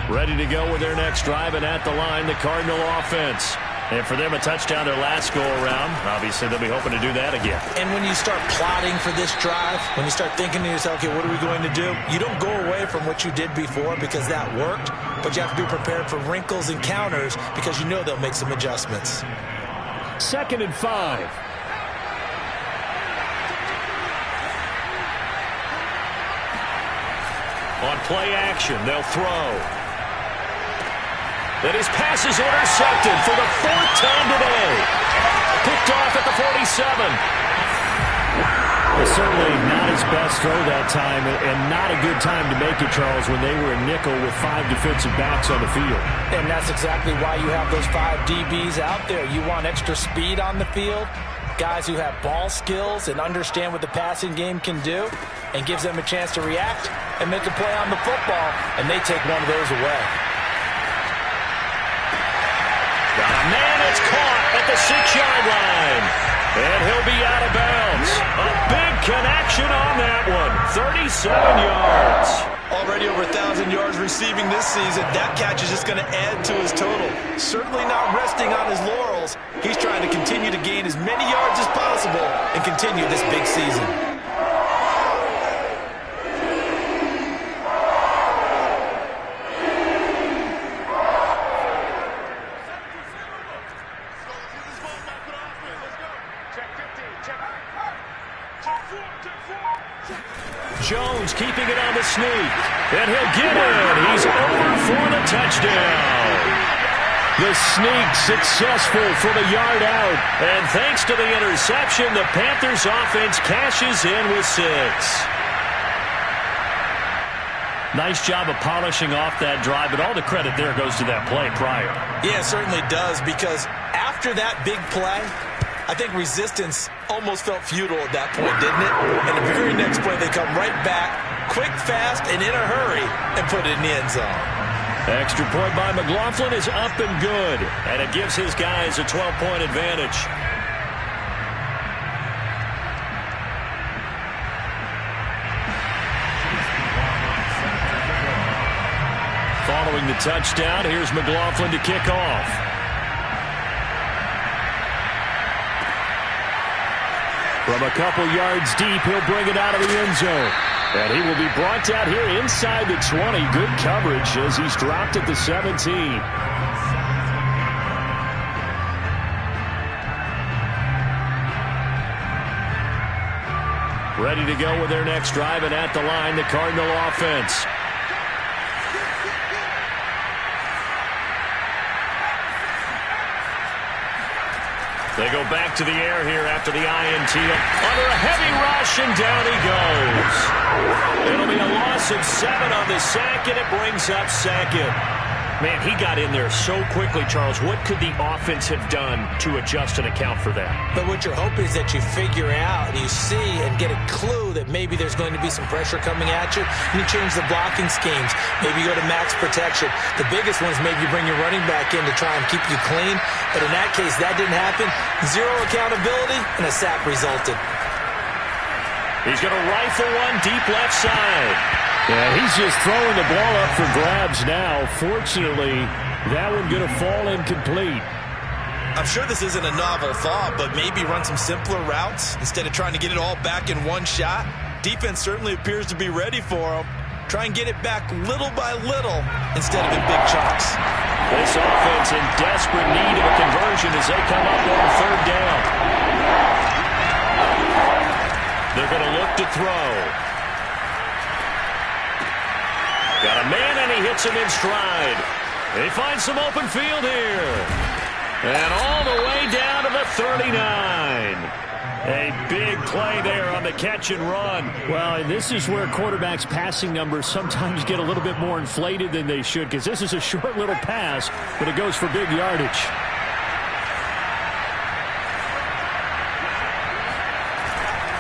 Speaker 5: Ready to go with their next drive, and at the line, the Cardinal offense. And for them, a touchdown their last go-around. Obviously, they'll be hoping to do that again.
Speaker 2: And when you start plotting for this drive, when you start thinking to yourself, okay, what are we going to do? You don't go away from what you did before because that worked, but you have to be prepared for wrinkles and counters because you know they'll make some adjustments.
Speaker 5: 2nd and 5. On play action, they'll throw. That his pass is intercepted for the 4th time today. Picked off at the 47. Well, certainly not his best throw that time, and not a good time to make it, Charles, when they were a nickel with 5 defensive backs on the field.
Speaker 2: And that's exactly why you have those 5 DBs out there. You want extra speed on the field, guys who have ball skills and understand what the passing game can do, and gives them a chance to react and make a play on the football, and they take one of those away.
Speaker 5: Man, it's caught at the 6-yard line. And he'll be out of bounds. A big connection on that one. 37 yards.
Speaker 2: Already over 1,000 yards receiving this season. That catch is just going to add to his total. Certainly not resting on his laurels. He's trying to continue to gain as many yards as possible and continue this big season.
Speaker 5: Jones keeping it on the sneak. And he'll get it. He's over for the touchdown. The sneak successful from a yard out. And thanks to the interception, the Panthers offense cashes in with 6. Nice job of polishing off that drive, but all the credit there goes to that play prior.
Speaker 2: Yeah, it certainly does, because after that big play, I think resistance almost felt futile at that point, didn't it? And the very next play, they come right back, quick, fast, and in a hurry, and put it in the end zone.
Speaker 5: Extra point by McLaughlin is up and good, and it gives his guys a 12-point advantage. Following the touchdown, here's McLaughlin to kick off. From a couple yards deep, he'll bring it out of the end zone. And he will be brought out here inside the 20. Good coverage as he's dropped at the 17. Ready to go with their next drive, and at the line, the Cardinal offense. They go back to the air here after the INT. Under a heavy rush, and down he goes. It'll be a loss of 7 on the sack, and it brings up 2nd. Man, he got in there so quickly, Charles. What could the offense have done to adjust and account for that?
Speaker 2: But what you're hoping is that you figure out, you see, and get a clue that maybe there's going to be some pressure coming at you. And you change the blocking schemes. Maybe you go to max protection. The biggest one is maybe you bring your running back in to try and keep you clean. But in that case, that didn't happen. 0 accountability, and a sack resulted.
Speaker 5: He's going to rifle one deep left side. Yeah, he's just throwing the ball up for grabs now. Fortunately, that one going to fall incomplete.
Speaker 2: I'm sure this isn't a novel thought, but maybe run some simpler routes instead of trying to get it all back in one shot. Defense certainly appears to be ready for him. Try and get it back little by little instead of in big chunks.
Speaker 5: This offense in desperate need of a conversion as they come up on third down. They're going to look to throw. Got a man, and he hits him in stride. They find some open field here. And all the way down to the 39. A big play there on the catch and run. Well, and this is where quarterbacks' passing numbers sometimes get a little bit more inflated than they should, because this is a short little pass, but it goes for big yardage.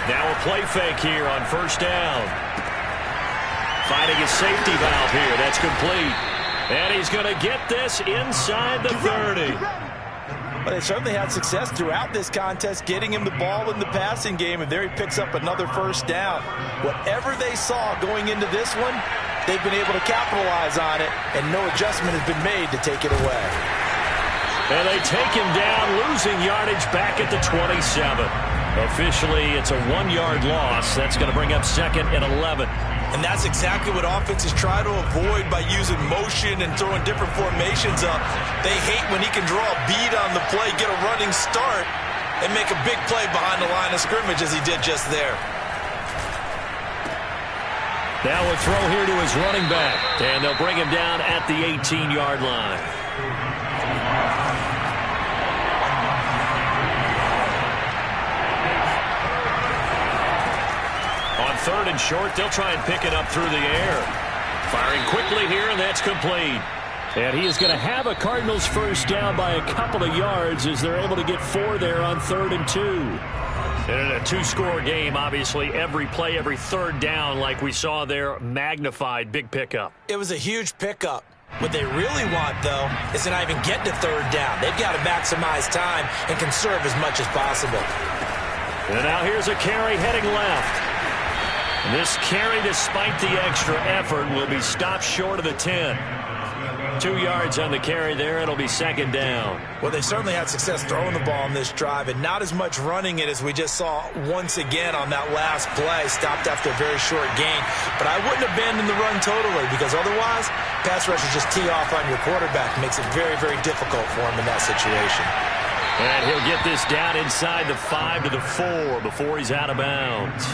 Speaker 5: Now a play fake here on first down. Finding a safety valve here. That's complete. And he's going to get this inside the 30.
Speaker 2: Well, they certainly had success throughout this contest, getting him the ball in the passing game, and there he picks up another first down. Whatever they saw going into this one, they've been able to capitalize on it, and no adjustment has been made to take it away.
Speaker 5: And they take him down, losing yardage back at the 27. Officially, it's a 1-yard loss. That's going to bring up second and 11.
Speaker 2: And that's exactly what offenses try to avoid by using motion and throwing different formations up. They hate when he can draw a bead on the play, get a running start, and make a big play behind the line of scrimmage as he did just there.
Speaker 5: Now a throw here to his running back, and they'll bring him down at the 18-yard line. Third and short, they'll try and pick it up through the air. Firing quickly here, and that's complete. And he is going to have a Cardinals first down by a couple of yards as they're able to get 4 there on 3rd and 2. And in a 2-score game, obviously, every play, every third down, like we saw there, magnified, big pickup.
Speaker 2: It was a huge pickup. What they really want, though, is to not even get to 3rd down. They've got to maximize time and conserve as much as possible.
Speaker 5: And now here's a carry heading left. This carry, despite the extra effort, will be stopped short of the 10. 2 yards on the carry there. It'll be second down.
Speaker 2: Well, they certainly had success throwing the ball on this drive, and not as much running it as we just saw once again on that last play. Stopped after a very short gain. But I wouldn't abandon the run totally, because otherwise, pass rushers just tee off on your quarterback. Makes it very, very difficult for him in that situation.
Speaker 5: And he'll get this down inside the 5 to the 4 before he's out of bounds.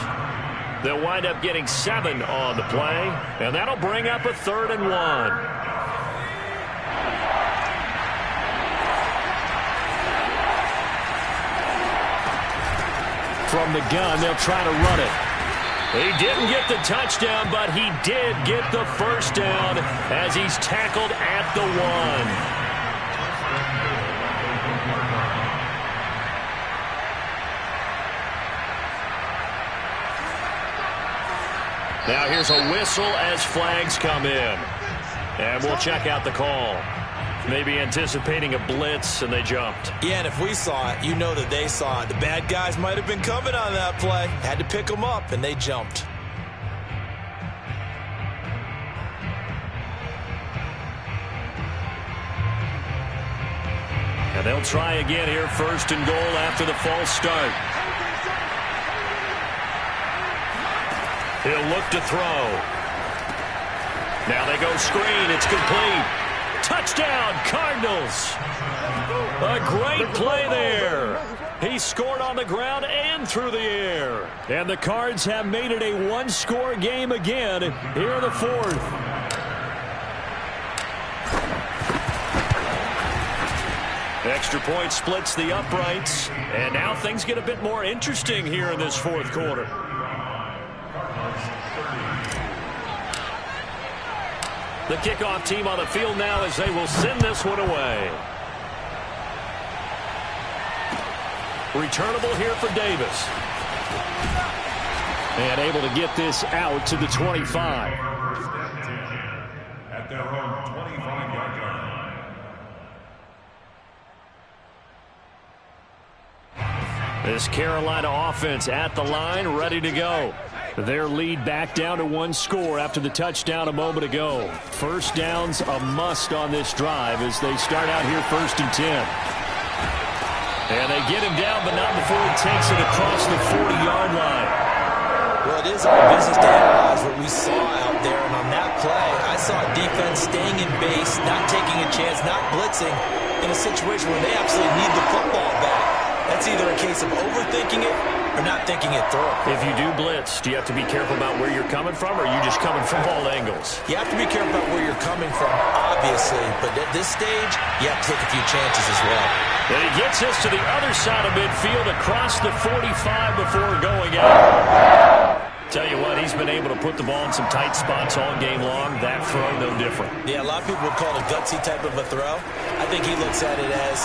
Speaker 5: They'll wind up getting 7 on the play, and that'll bring up a 3rd and 1. From the gun, they'll try to run it. He didn't get the touchdown, but he did get the first down as he's tackled at the 1. Now here's a whistle as flags come in. And we'll check out the call. Maybe anticipating a blitz, and they jumped.
Speaker 2: Yeah, and if we saw it, you know that they saw it. The bad guys might have been coming on that play. Had to pick them up, and they jumped.
Speaker 5: And they'll try again here, 1st and goal after the false start. He'll look to throw. Now they go screen. It's complete. Touchdown, Cardinals. A great play there. He scored on the ground and through the air. And the Cards have made it a 1-score game again here in the 4th. Extra point splits the uprights. And now things get a bit more interesting here in this 4th quarter. The kickoff team on the field now as they will send this one away. Returnable here for Davis. And able to get this out to the 25.
Speaker 3: At their own 25-yard line.
Speaker 5: This Carolina offense at the line, ready to go. Their lead back down to one score after the touchdown a moment ago. First down's a must on this drive as they start out here 1st and 10. And they get him down, but not before he takes it across the 40-yard line.
Speaker 2: Well, it is our business to analyze what we saw out there, and on that play, I saw a defense staying in base, not taking a chance, not blitzing, in a situation where they absolutely need the football back. That's either a case of overthinking it or not thinking it through.
Speaker 5: If you do blitz, do you have to be careful about where you're coming from, or are you just coming from all angles?
Speaker 2: You have to be careful about where you're coming from, obviously, but at this stage, you have to take a few chances as well.
Speaker 5: And he gets us to the other side of midfield across the 45 before going out. Tell you what, he's been able to put the ball in some tight spots all game long. That throw, no different.
Speaker 2: Yeah, a lot of people would call it a gutsy type of a throw. I think he looks at it as,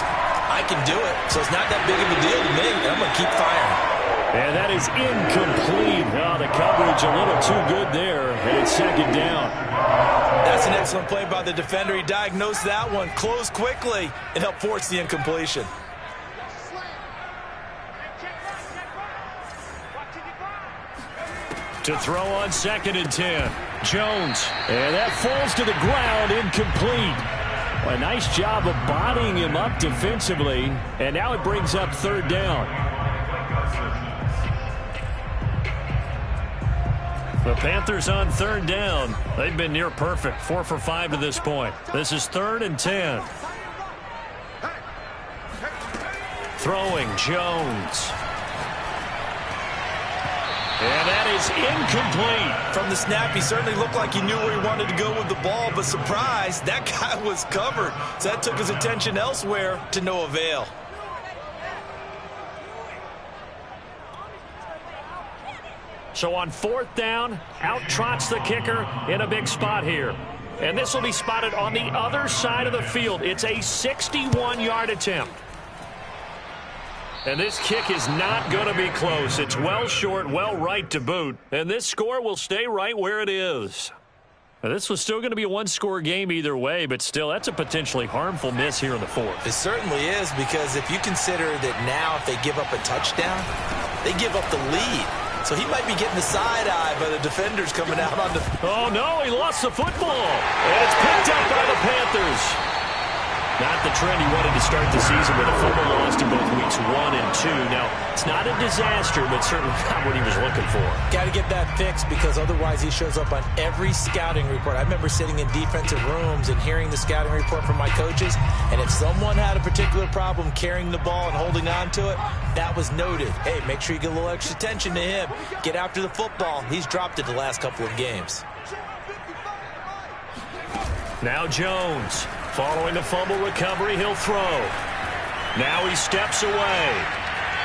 Speaker 2: I can do it, so it's not that big of a deal to me, and I'm going to keep firing.
Speaker 5: And that is incomplete. Oh, the coverage a little too good there, and it's 2nd down.
Speaker 2: That's an excellent play by the defender. He diagnosed that one, closed quickly, and helped force the incompletion.
Speaker 5: To throw on 2nd and 10. Jones. And that falls to the ground, incomplete. Well, a nice job of bodying him up defensively. And now it brings up 3rd down. The Panthers on 3rd down. They've been near perfect. 4 for 5 to this point. This is 3rd and 10. Throwing Jones. And that is incomplete.
Speaker 2: From the snap, he certainly looked like he knew where he wanted to go with the ball, but surprise, that guy was covered. So that took his attention elsewhere to no avail.
Speaker 5: So on 4th down, out trots the kicker in a big spot here. And this will be spotted on the other side of the field. It's a 61-yard attempt. And this kick is not going to be close. It's well short, well right to boot. And this score will stay right where it is. Now, this was still going to be a one-score game either way, but still, that's a potentially harmful miss here in the 4th.
Speaker 2: It certainly is, because if you consider that now if they give up a touchdown, they give up the lead. So he might be getting the side eye by the defenders coming out on the...
Speaker 5: Oh, no, he lost the football. And it's picked up by the Panthers. Not the trend he wanted to start the season with a fumble lost in both weeks 1 and 2. Now, it's not a disaster, but certainly not what he was looking for.
Speaker 2: Got to get that fixed, because otherwise he shows up on every scouting report. I remember sitting in defensive rooms and hearing the scouting report from my coaches, and if someone had a particular problem carrying the ball and holding on to it, that was noted. Hey, make sure you get a little extra attention to him. Get after the football. He's dropped it the last couple of games.
Speaker 5: Now Jones. Following the fumble recovery, he'll throw. Now he steps away.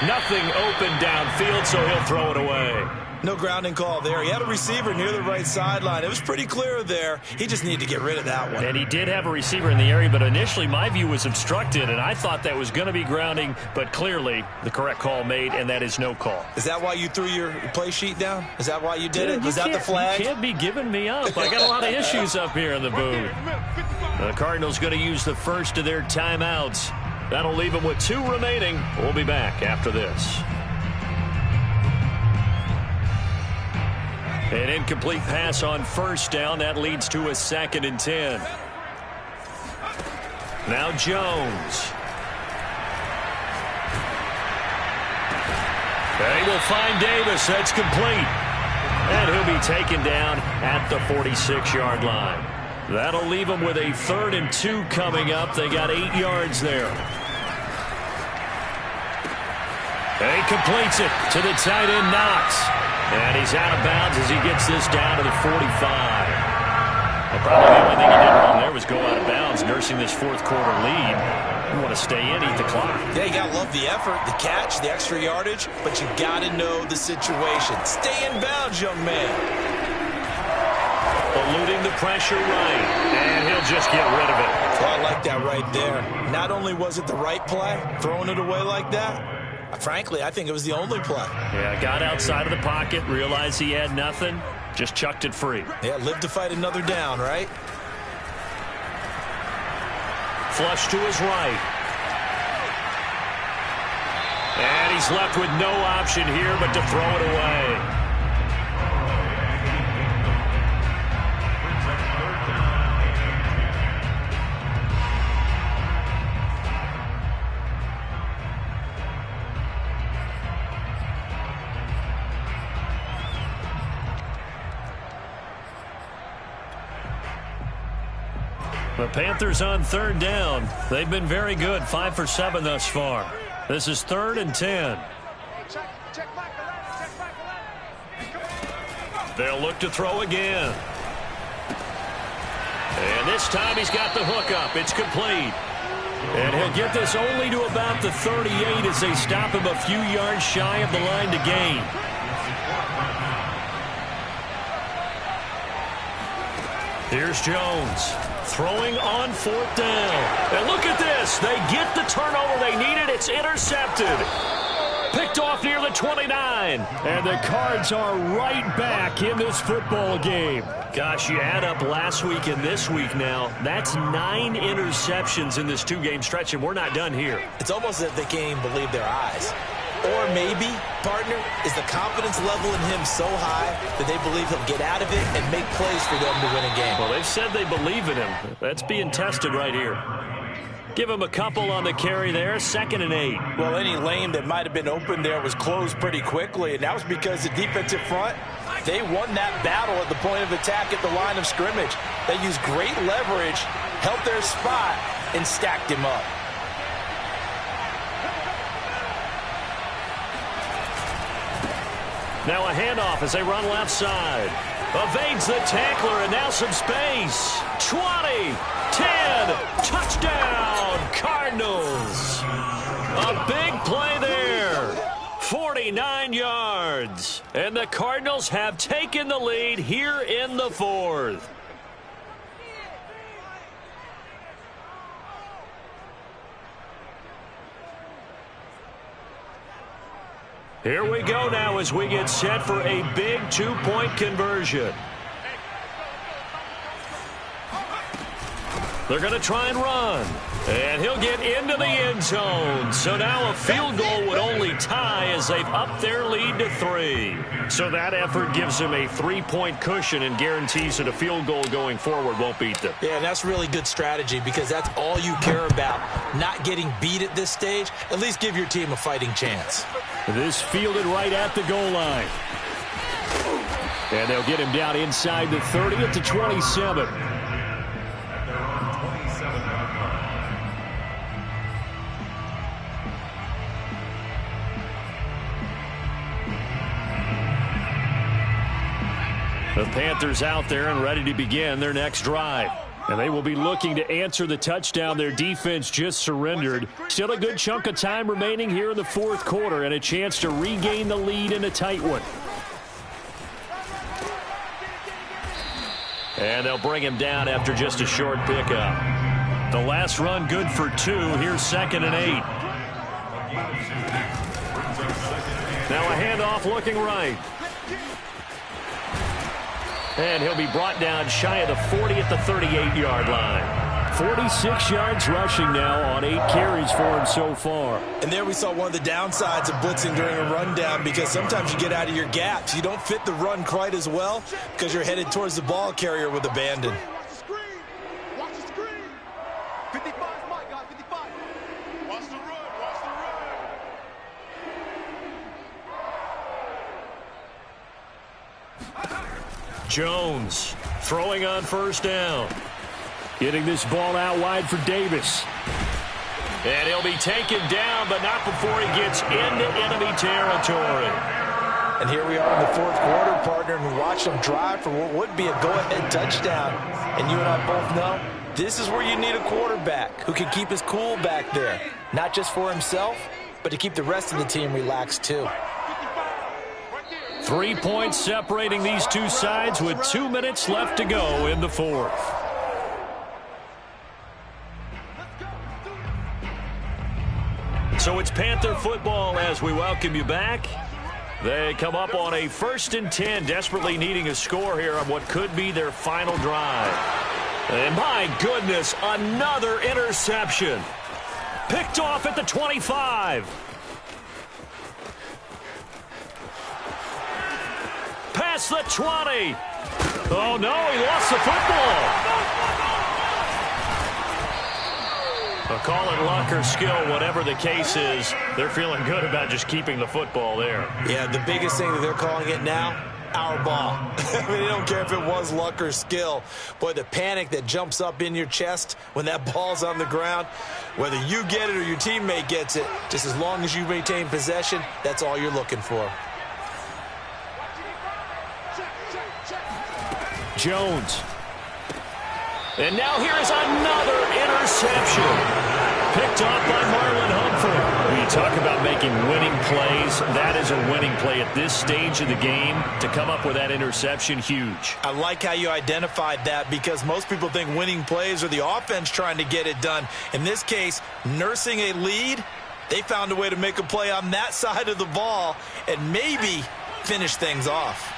Speaker 5: Nothing open downfield, so he'll throw it away.
Speaker 2: No grounding call there. He had a receiver near the right sideline. It was pretty clear there. He just needed to get rid of that one.
Speaker 5: And he did have a receiver in the area, but initially my view was obstructed, and I thought that was going to be grounding, but clearly the correct call made, and that is no call.
Speaker 2: Is that why you threw your play sheet down? Is that why you did it? Was that the flag?
Speaker 5: You can't be giving me up. I got a lot of issues up here in the booth. The Cardinals going to use the first of their timeouts. That'll leave them with 2 remaining. We'll be back after this. An incomplete pass on 1st down. That leads to a 2nd and 10. Now Jones. They will find Davis. That's complete. And he'll be taken down at the 46-yard line. That'll leave them with a 3rd and 2 coming up. They got 8 yards there. And he completes it to the tight end, Knox. And he's out of bounds as he gets this down to the 45. Well, probably the only thing he did wrong there was go out of bounds, nursing this 4th quarter lead. You want to stay in, eat the clock.
Speaker 2: Yeah, you got to love the effort, the catch, the extra yardage, but you got to know the situation. Stay in bounds, young man.
Speaker 5: Eluding the pressure right, and he'll just get rid of it.
Speaker 2: Oh, I like that right there. Not only was it the right play, throwing it away like that, frankly, I think it was the only play.
Speaker 5: Yeah, got outside of the pocket, realized he had nothing, just chucked it free.
Speaker 2: Yeah, live to fight another down, right?
Speaker 5: Flush to his right. And he's left with no option here but to throw it away. The Panthers on third down. They've been very good, 5 for 7 thus far. This is 3rd and 10. They'll look to throw again. And this time he's got the hook up. It's complete. And he'll get this only to about the 38 as they stop him a few yards shy of the line to gain. Here's Jones throwing on 4th down. And look at this. They get the turnover they needed. It's intercepted. Picked off near the 29. And the Cards are right back in this football game. Gosh, you add up last week and this week now. That's 9 interceptions in this 2-game stretch, and we're not done here.
Speaker 2: It's almost as if they can't even believe their eyes. Or maybe, partner, is the confidence level in him so high that they believe he'll get out of it and make plays for them to win a game.
Speaker 5: Well, they've said they believe in him. That's being tested right here. Give him a couple on the carry there, 2nd and 8.
Speaker 2: Well, any lane that might have been open there was closed pretty quickly, and that was because the defensive front, they won that battle at the point of attack at the line of scrimmage. They used great leverage, held their spot, and stacked him up.
Speaker 5: Now a handoff as they run left side. Evades the tackler, and now some space. 20, 10, touchdown, Cardinals. A big play there. 49 yards. And the Cardinals have taken the lead here in the 4th. Here we go now as we get set for a big 2-point conversion. They're going to try and run. And he'll get into the end zone. So now a field goal would only tie as they've upped their lead to 3. So that effort gives them a 3-point cushion and guarantees that a field goal going forward won't beat them.
Speaker 2: Yeah, and that's really good strategy because that's all you care about. Not getting beat at this stage. At least give your team a fighting chance.
Speaker 5: This fielded right at the goal line. And they'll get him down inside the 30 at the 27. The Panthers out there and ready to begin their next drive. And they will be looking to answer the touchdown their defense just surrendered. Still a good chunk of time remaining here in the 4th quarter and a chance to regain the lead in a tight one. And they'll bring him down after just a short pickup. The last run good for 2. Here's 2nd and 8. Now a handoff looking right. And he'll be brought down shy of the 40 at the 38-yard line. 46 yards rushing now on 8 carries for him so far.
Speaker 2: And there we saw one of the downsides of blitzing during a rundown because sometimes you get out of your gaps. You don't fit the run quite as well because you're headed towards the ball carrier with abandon.
Speaker 4: Watch the screen. Watch the screen. 55 is my guy, 55. Watch the run. Watch the run.
Speaker 5: Jones throwing on 1st down. Getting this ball out wide for Davis. And he'll be taken down, but not before he gets into enemy territory.
Speaker 2: And here we are in the 4th quarter, partner, and we watched them drive for what would be a go-ahead touchdown. And you and I both know this is where you need a quarterback who can keep his cool back there. Not just for himself, but to keep the rest of the team relaxed too.
Speaker 5: 3 points separating these two sides with 2 minutes left to go in the 4th. So it's Panther football as we welcome you back. They come up on a 1st and 10, desperately needing a score here on what could be their final drive. And my goodness, another interception. Picked off at the 25. Past the 20. Oh, no, he lost the football. I'll call it luck or skill, whatever the case is. They're feeling good about just keeping the football there.
Speaker 2: Yeah, the biggest thing that they're calling it now, our ball. I mean, I don't care if it was luck or skill. Boy, the panic that jumps up in your chest when that ball's on the ground, whether you get it or your teammate gets it, just as long as you maintain possession, that's all you're looking for.
Speaker 5: Jones. And now here is another interception. Picked off by Marlon Humphrey. When you talk about making winning plays, that is a winning play at this stage of the game. To come up with that interception, huge.
Speaker 2: I like how you identified that, because most people think winning plays are the offense trying to get it done. In this case, nursing a lead, they found a way to make a play on that side of the ball and maybe finish things off.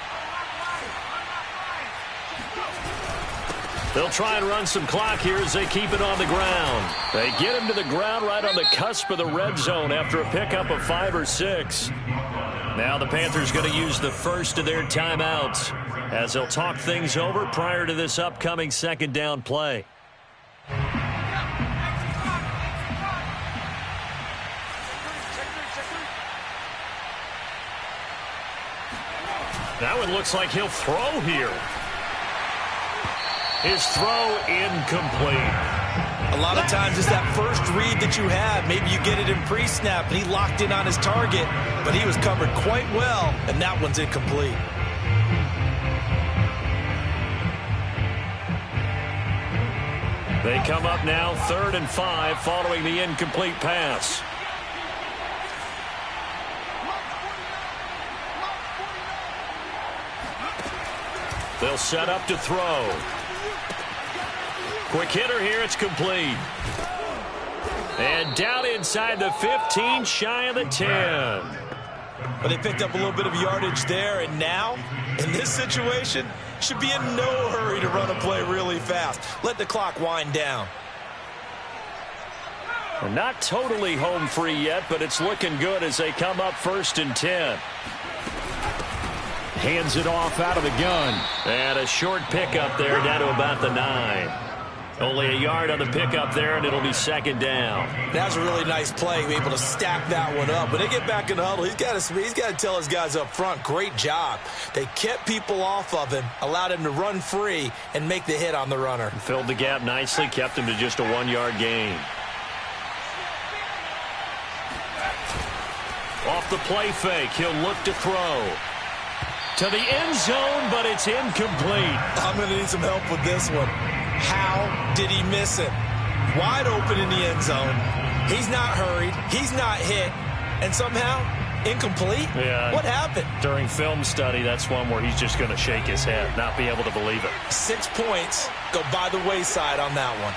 Speaker 5: They'll try and run some clock here as they keep it on the ground. They get him to the ground right on the cusp of the red zone after a pickup of 5 or 6. Now the Panthers going to use the first of their timeouts as they'll talk things over prior to this upcoming second down play. That one looks like he'll throw here. His throw incomplete.
Speaker 2: A lot of times it's that first read that you have. Maybe you get it in pre-snap, and he locked in on his target, but he was covered quite well, and that one's incomplete.
Speaker 5: They come up now 3rd and 5 following the incomplete pass. They'll set up to throw. Quick hitter here, it's complete. And down inside the 15, shy of the 10.
Speaker 2: But they picked up a little bit of yardage there, and now, in this situation, should be in no hurry to run a play really fast. Let the clock wind down.
Speaker 5: Well, not totally home free yet, but it's looking good as they come up 1st and 10. Hands it off out of the gun. And a short pickup there down to about the 9. Only a yard on the pickup there, and it'll be 2nd down.
Speaker 2: That was a really nice play, able to stack that one up. When they get back in the huddle, he's got to tell his guys up front, great job. They kept people off of him, allowed him to run free, and make the hit on the runner.
Speaker 5: Filled the gap nicely, kept him to just a 1-yard gain. Off the play fake, he'll look to throw. To the end zone, but it's incomplete.
Speaker 2: I'm going to need some help with this one. How did he miss it? Wide open in the end zone. He's not hurried. He's not hit. And somehow, incomplete?
Speaker 5: Yeah.
Speaker 2: What happened?
Speaker 5: During film study, that's one where he's just going to shake his head, not be able to believe it.
Speaker 2: 6 points go by the wayside on that one.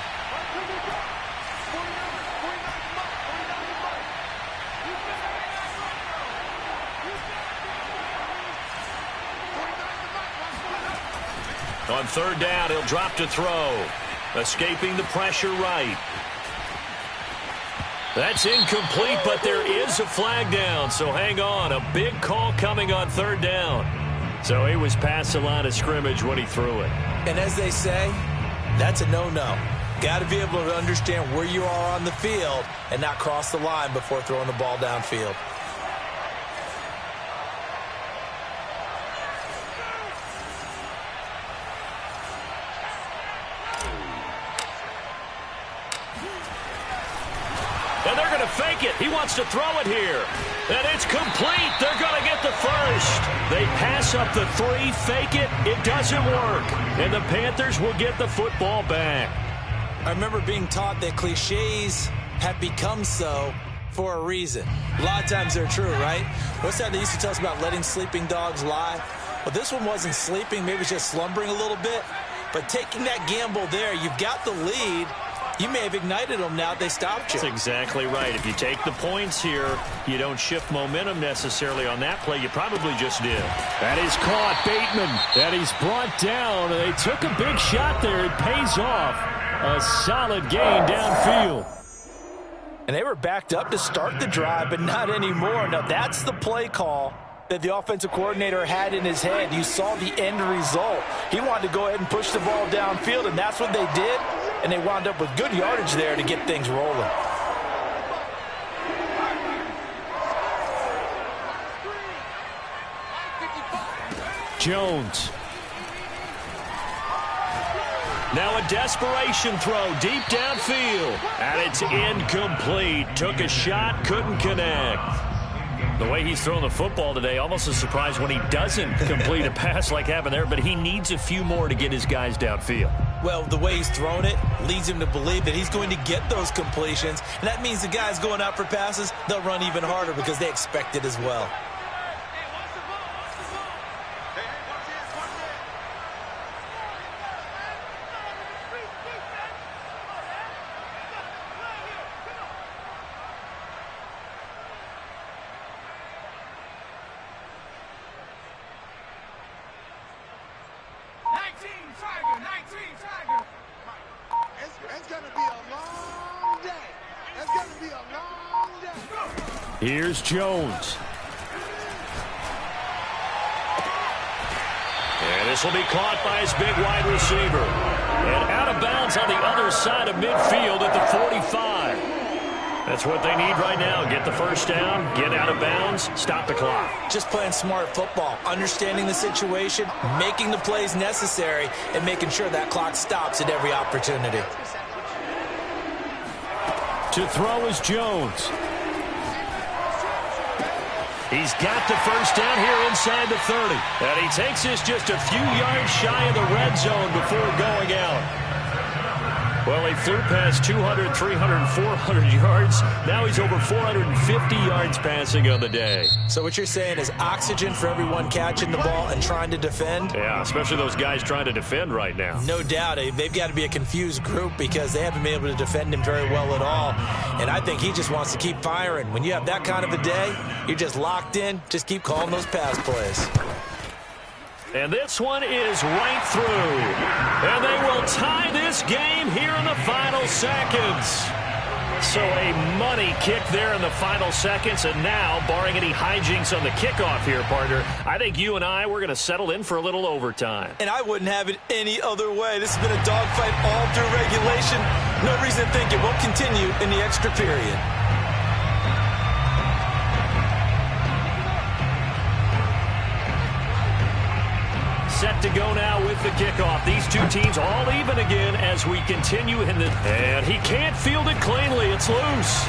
Speaker 5: On 3rd down, he'll drop to throw. Escaping the pressure right. That's incomplete, but there is a flag down, so hang on. A big call coming on 3rd down. So he was past the line of scrimmage when he threw it.
Speaker 2: And as they say, that's a no-no. Got to be able to understand where you are on the field and not cross the line before throwing the ball downfield.
Speaker 5: And they're going to fake it. He wants to throw it here. And it's complete. They're going to get the first. They pass up the 3, fake it. It doesn't work. And the Panthers will get the football back.
Speaker 2: I remember being taught that cliches have become so for a reason. A lot of times they're true, right? What's that they used to tell us about letting sleeping dogs lie? Well, this one wasn't sleeping. Maybe it's just slumbering a little bit. But taking that gamble there, you've got the lead. You may have ignited them now. They stopped you.
Speaker 5: That's exactly right. If you take the points here, you don't shift momentum necessarily on that play. You probably just did. That is caught. Bateman. That he's brought down. They took a big shot there. It pays off. A solid gain downfield.
Speaker 2: And they were backed up to start the drive, but not anymore. Now, that's the play call that the offensive coordinator had in his head. You saw the end result. He wanted to go ahead and push the ball downfield, and that's what they did. And they wound up with good yardage there to get things rolling.
Speaker 5: Jones. Now a desperation throw deep downfield. And it's incomplete. Took a shot, couldn't connect. The way he's thrown the football today, almost a surprise when he doesn't complete a pass like happened there, but he needs a few more to get his guys downfield.
Speaker 2: Well, the way he's thrown it leads him to believe that he's going to get those completions, and that means the guys going out for passes, they'll run even harder because they expect it as well.
Speaker 5: Here's Jones. And this will be caught by his big wide receiver. And out of bounds on the other side of midfield at the 45. That's what they need right now. Get the first down, get out of bounds, stop the clock.
Speaker 2: Just playing smart football, understanding the situation, making the plays necessary, and making sure that clock stops at every opportunity.
Speaker 5: To throw is Jones. He's got the first down here inside the 30. And he takes this just a few yards shy of the red zone before going out. Well, he flew past 200, 300, 400 yards. Now he's over 450 yards passing on the day.
Speaker 2: So what you're saying is oxygen for everyone catching the ball and trying to defend?
Speaker 5: Yeah, especially those guys trying to defend right now.
Speaker 2: No doubt. They've got to be a confused group because they haven't been able to defend him very well at all. And I think he just wants to keep firing. When you have that kind of a day, you're just locked in. Just keep calling those pass plays.
Speaker 5: And this one is right through. And they will tie this game here in the final seconds. So a money kick there in the final seconds. And now, barring any hijinks on the kickoff here, partner, I think you and we're going to settle in for a little overtime.
Speaker 2: And I wouldn't have it any other way. This has been a dogfight all through regulation. No reason to think it won't continue in the extra period.
Speaker 5: Set to go now with the kickoff. These two teams all even again as we continue in the... And he can't field it cleanly. It's loose.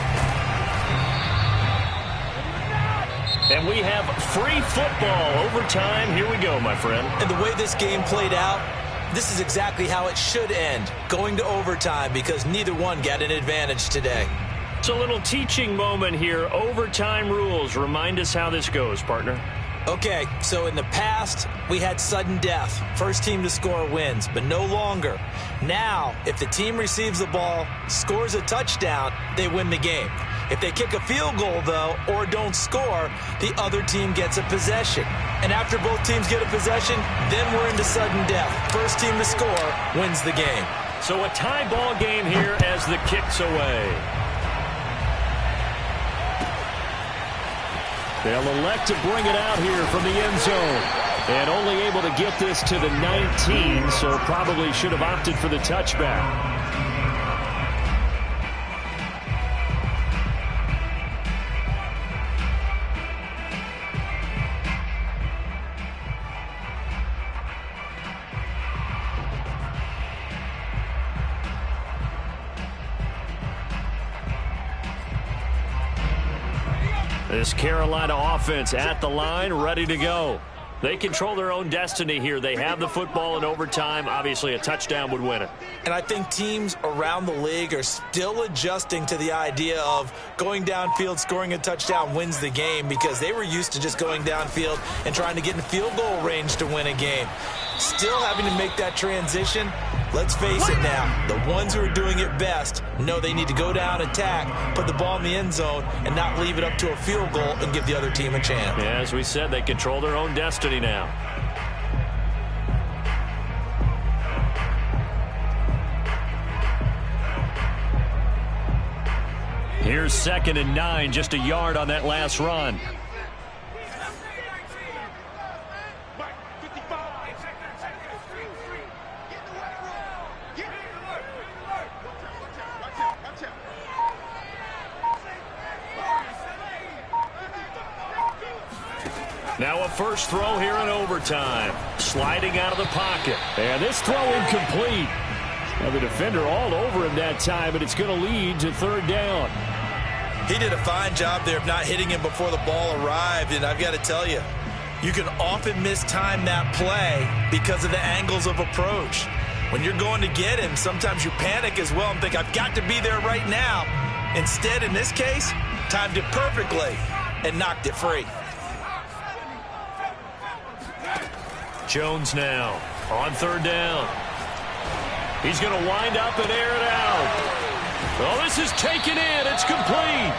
Speaker 5: And we have free football overtime. Here we go, my friend.
Speaker 2: And the way this game played out, this is exactly how it should end. Going to overtime because neither one got an advantage today.
Speaker 5: It's a little teaching moment here. Overtime rules. Remind us how this goes, partner.
Speaker 2: Okay, so in the past, we had sudden death. First team to score wins, but no longer. Now, if the team receives the ball, scores a touchdown, they win the game. If they kick a field goal, though, or don't score, the other team gets a possession. And after both teams get a possession, then we're into sudden death. First team to score wins the game.
Speaker 5: So a tie ball game here as the kick's away. They'll elect to bring it out here from the end zone. And only able to get this to the 19, so probably should have opted for the touchback. This Carolina offense at the line, ready to go. They control their own destiny here. They have the football in overtime. Obviously, a touchdown would win it.
Speaker 2: And I think teams around the league are still adjusting to the idea of going downfield, scoring a touchdown wins the game because they were used to just going downfield and trying to get in field goal range to win a game. Still having to make that transition. Let's face it now, the ones who are doing it best know they need to go down, attack, put the ball in the end zone, and not leave it up to a field goal and give the other team a chance.
Speaker 5: Yeah, as we said, they control their own destiny now. Here's 2nd and 9, just a yard on that last run. Now a first throw here in overtime. Sliding out of the pocket. And this throw incomplete. Now the defender all over him that time, but it's going to lead to third down.
Speaker 2: He did a fine job there of not hitting him before the ball arrived, and I've got to tell you, you can often mistime that play because of the angles of approach. When you're going to get him, sometimes you panic as well and think, I've got to be there right now. Instead, in this case, timed it perfectly and knocked it free.
Speaker 5: Jones now on third down. He's going to wind up and air it out. Oh, this is taken in. It's complete.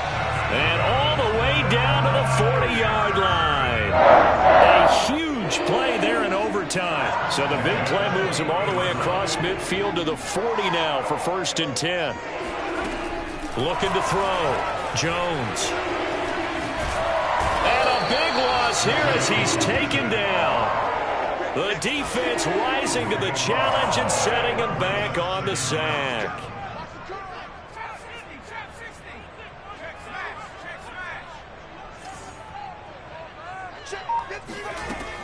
Speaker 5: And all the way down to the 40-yard line. A huge play there in overtime. So the big play moves him all the way across midfield to the 40 now for 1st and 10. Looking to throw. Jones. And a big loss here as he's taken down. The defense rising to the challenge and setting him back on the sack.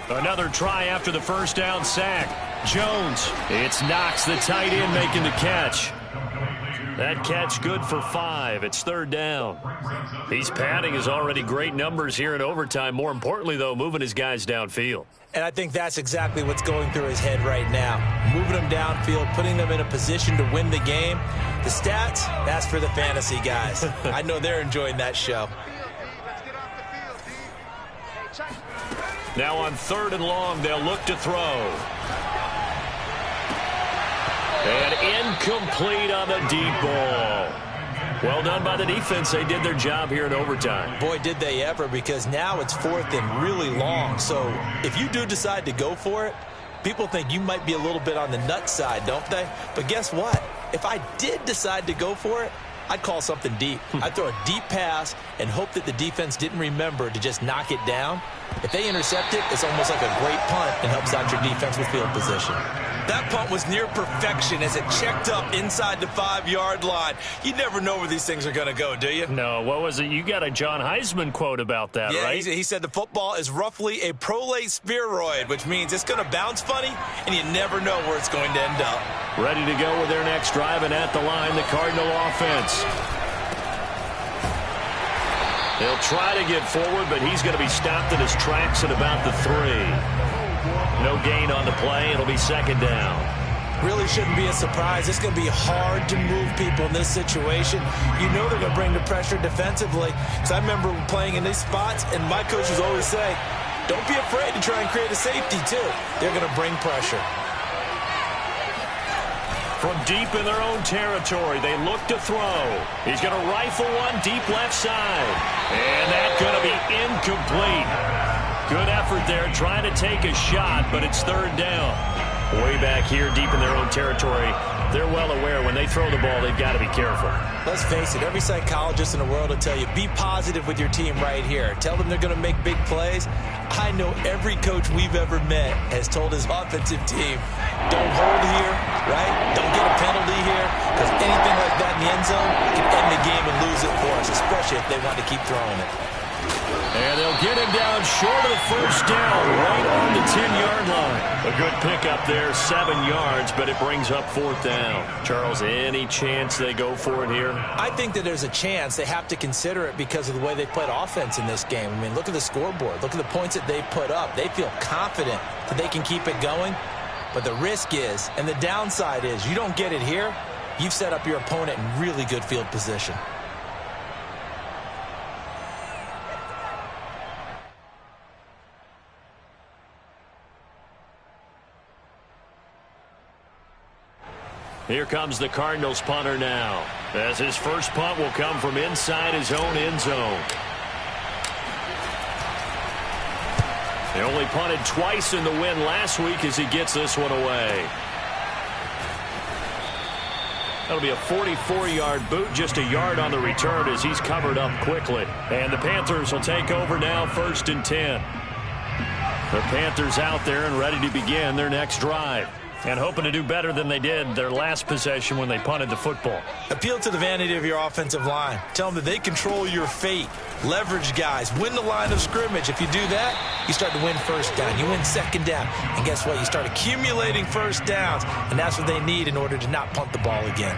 Speaker 5: Another try after the first down sack. Jones. It's Knox, the tight end, making the catch. That catch good for 5. It's third down. He's padding his already great numbers here in overtime. More importantly, though, moving his guys downfield.
Speaker 2: And I think that's exactly what's going through his head right now. Moving them downfield, putting them in a position to win the game. The stats, that's for the fantasy guys. I know they're enjoying that show.
Speaker 5: Now on 3rd and long, they'll look to throw. And incomplete on the deep ball. Well done by the defense. They did their job here in overtime.
Speaker 2: Boy, did they ever, because now it's 4th and really long. So if you do decide to go for it, people think you might be a little bit on the nut side, don't they? But guess what? If I did decide to go for it, I'd call something deep. I'd throw a deep pass and hope that the defense didn't remember to just knock it down. If they intercept it, it's almost like a great punt and helps out your defense with field position. That punt was near perfection as it checked up inside the 5-yard line. You never know where these things are going to go, do you?
Speaker 5: No, what was it? You got a John Heisman quote about that, right?
Speaker 2: Yeah, he said the football is roughly a prolate spheroid, which means it's going to bounce funny, and you never know where it's going to end up.
Speaker 5: Ready to go with their next drive, and at the line, the Cardinal offense. He'll try to get forward, but he's going to be stopped in his tracks at about the 3. No gain on the play. It'll be 2nd down.
Speaker 2: Really shouldn't be a surprise. It's going to be hard to move people in this situation. You know they're going to bring the pressure defensively. Because I remember playing in these spots, and my coaches always say, don't be afraid to try and create a safety, too. They're going to bring pressure.
Speaker 5: From deep in their own territory, they look to throw. He's going to rifle one deep left side. And that's going to be incomplete. Good effort there, trying to take a shot, but it's 3rd down. Way back here, deep in their own territory, they're well aware when they throw the ball, they've got to be careful.
Speaker 2: Let's face it, every psychologist in the world will tell you, be positive with your team right here. Tell them they're going to make big plays. I know every coach we've ever met has told his offensive team, don't hold here, right? Don't get a penalty here, because anything like that in the end zone can end the game and lose it for us, especially if they want to keep throwing it.
Speaker 5: And they'll get him down short of the 1st down, right on the 10-yard line. A good pickup there, 7 yards, but it brings up 4th down. Charles, any chance they go for it here?
Speaker 2: I think that there's a chance. They have to consider it because of the way they played offense in this game. I mean, look at the scoreboard. Look at the points that they put up. They feel confident that they can keep it going. But the risk is, and the downside is, you don't get it here, you've set up your opponent in really good field position.
Speaker 5: Here comes the Cardinals punter now, as his first punt will come from inside his own end zone. They only punted twice in the win last week as he gets this one away. That'll be a 44-yard boot, just a yard on the return as he's covered up quickly. And the Panthers will take over now, 1st and 10. The Panthers out there and ready to begin their next drive. And hoping to do better than they did their last possession when they punted the football.
Speaker 2: Appeal to the vanity of your offensive line. Tell them that they control your fate. Leverage guys. Win the line of scrimmage. If you do that, you start to win first down. You win second down. And guess what? You start accumulating first downs. And that's what they need in order to not punt the ball again.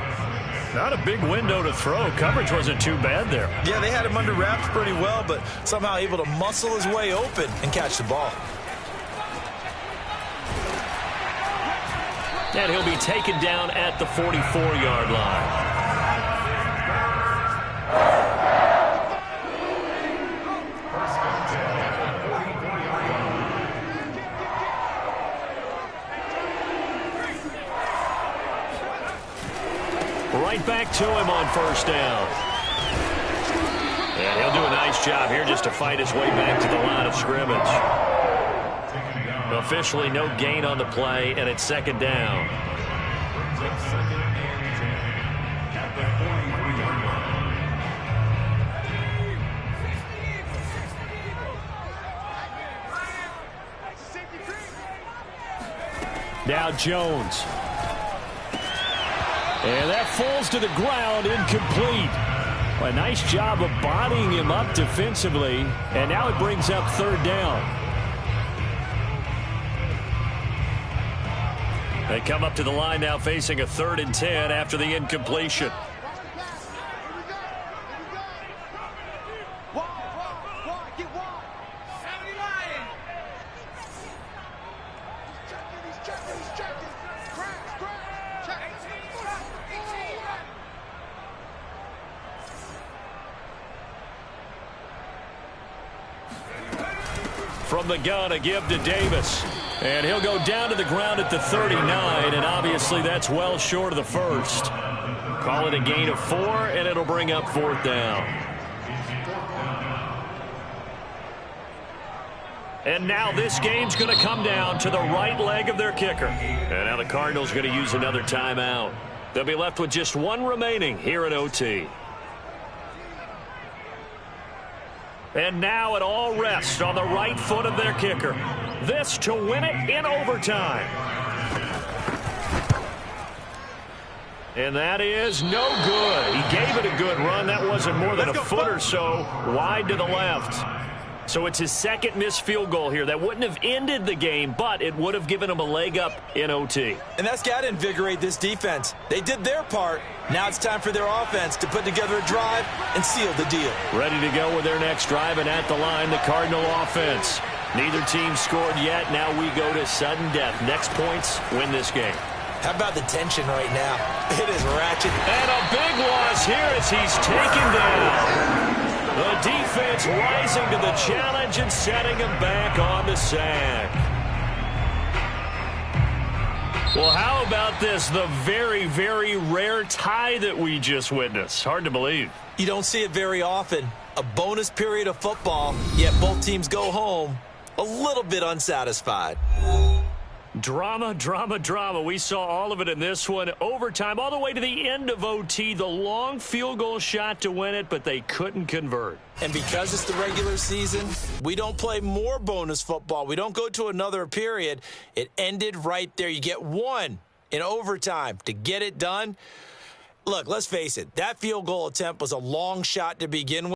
Speaker 5: Not a big window to throw. Coverage wasn't too bad there.
Speaker 2: Yeah, they had him under wraps pretty well, but somehow able to muscle his way open and catch the ball.
Speaker 5: And he'll be taken down at the 44-yard line. Right back to him on first down. And he'll do a nice job here just to fight his way back to the line of scrimmage. Officially no gain on the play, and it's second down. Now Jones. And that falls to the ground, incomplete. A nice job of bodying him up defensively, and now it brings up third down. They come up to the line now facing a 3rd and 10 after the incompletion. From the gun, a give to Davis. And he'll go down to the ground at the 39, and obviously that's well short of the first. Call it a gain of 4, and it'll bring up 4th down. And now this game's going to come down to the right leg of their kicker. And now the Cardinals are going to use another timeout. They'll be left with just one remaining here at OT. And now it all rests on the right foot of their kicker. This to win it in overtime. And that is no good. He gave it a good run. That wasn't more than a foot or so wide to the left. So it's his second missed field goal here. That wouldn't have ended the game, but it would have given him a leg up in OT.
Speaker 2: And that's got to invigorate this defense. They did their part. Now it's time for their offense to put together a drive and seal the deal.
Speaker 5: Ready to go with their next drive, and at the line, the Cardinal offense. Neither team scored yet. Now we go to sudden death. Next points win this game.
Speaker 2: How about the tension right now? It is ratchet.
Speaker 5: And a big loss here as he's taken down. The defense rising to the challenge and setting him back on the sack. Well, how about this? The very, very rare tie that we just witnessed. Hard to believe.
Speaker 2: You don't see it very often. A bonus period of football, yet both teams go home a little bit unsatisfied.
Speaker 5: Drama, drama, drama. We saw all of it in this one. Overtime, all the way to the end of OT. The long field goal shot to win it, but they couldn't convert.
Speaker 2: And because it's the regular season, we don't play more bonus football. We don't go to another period. It ended right there. You get one in overtime to get it done. Look, let's face it. That field goal attempt was a long shot to begin with.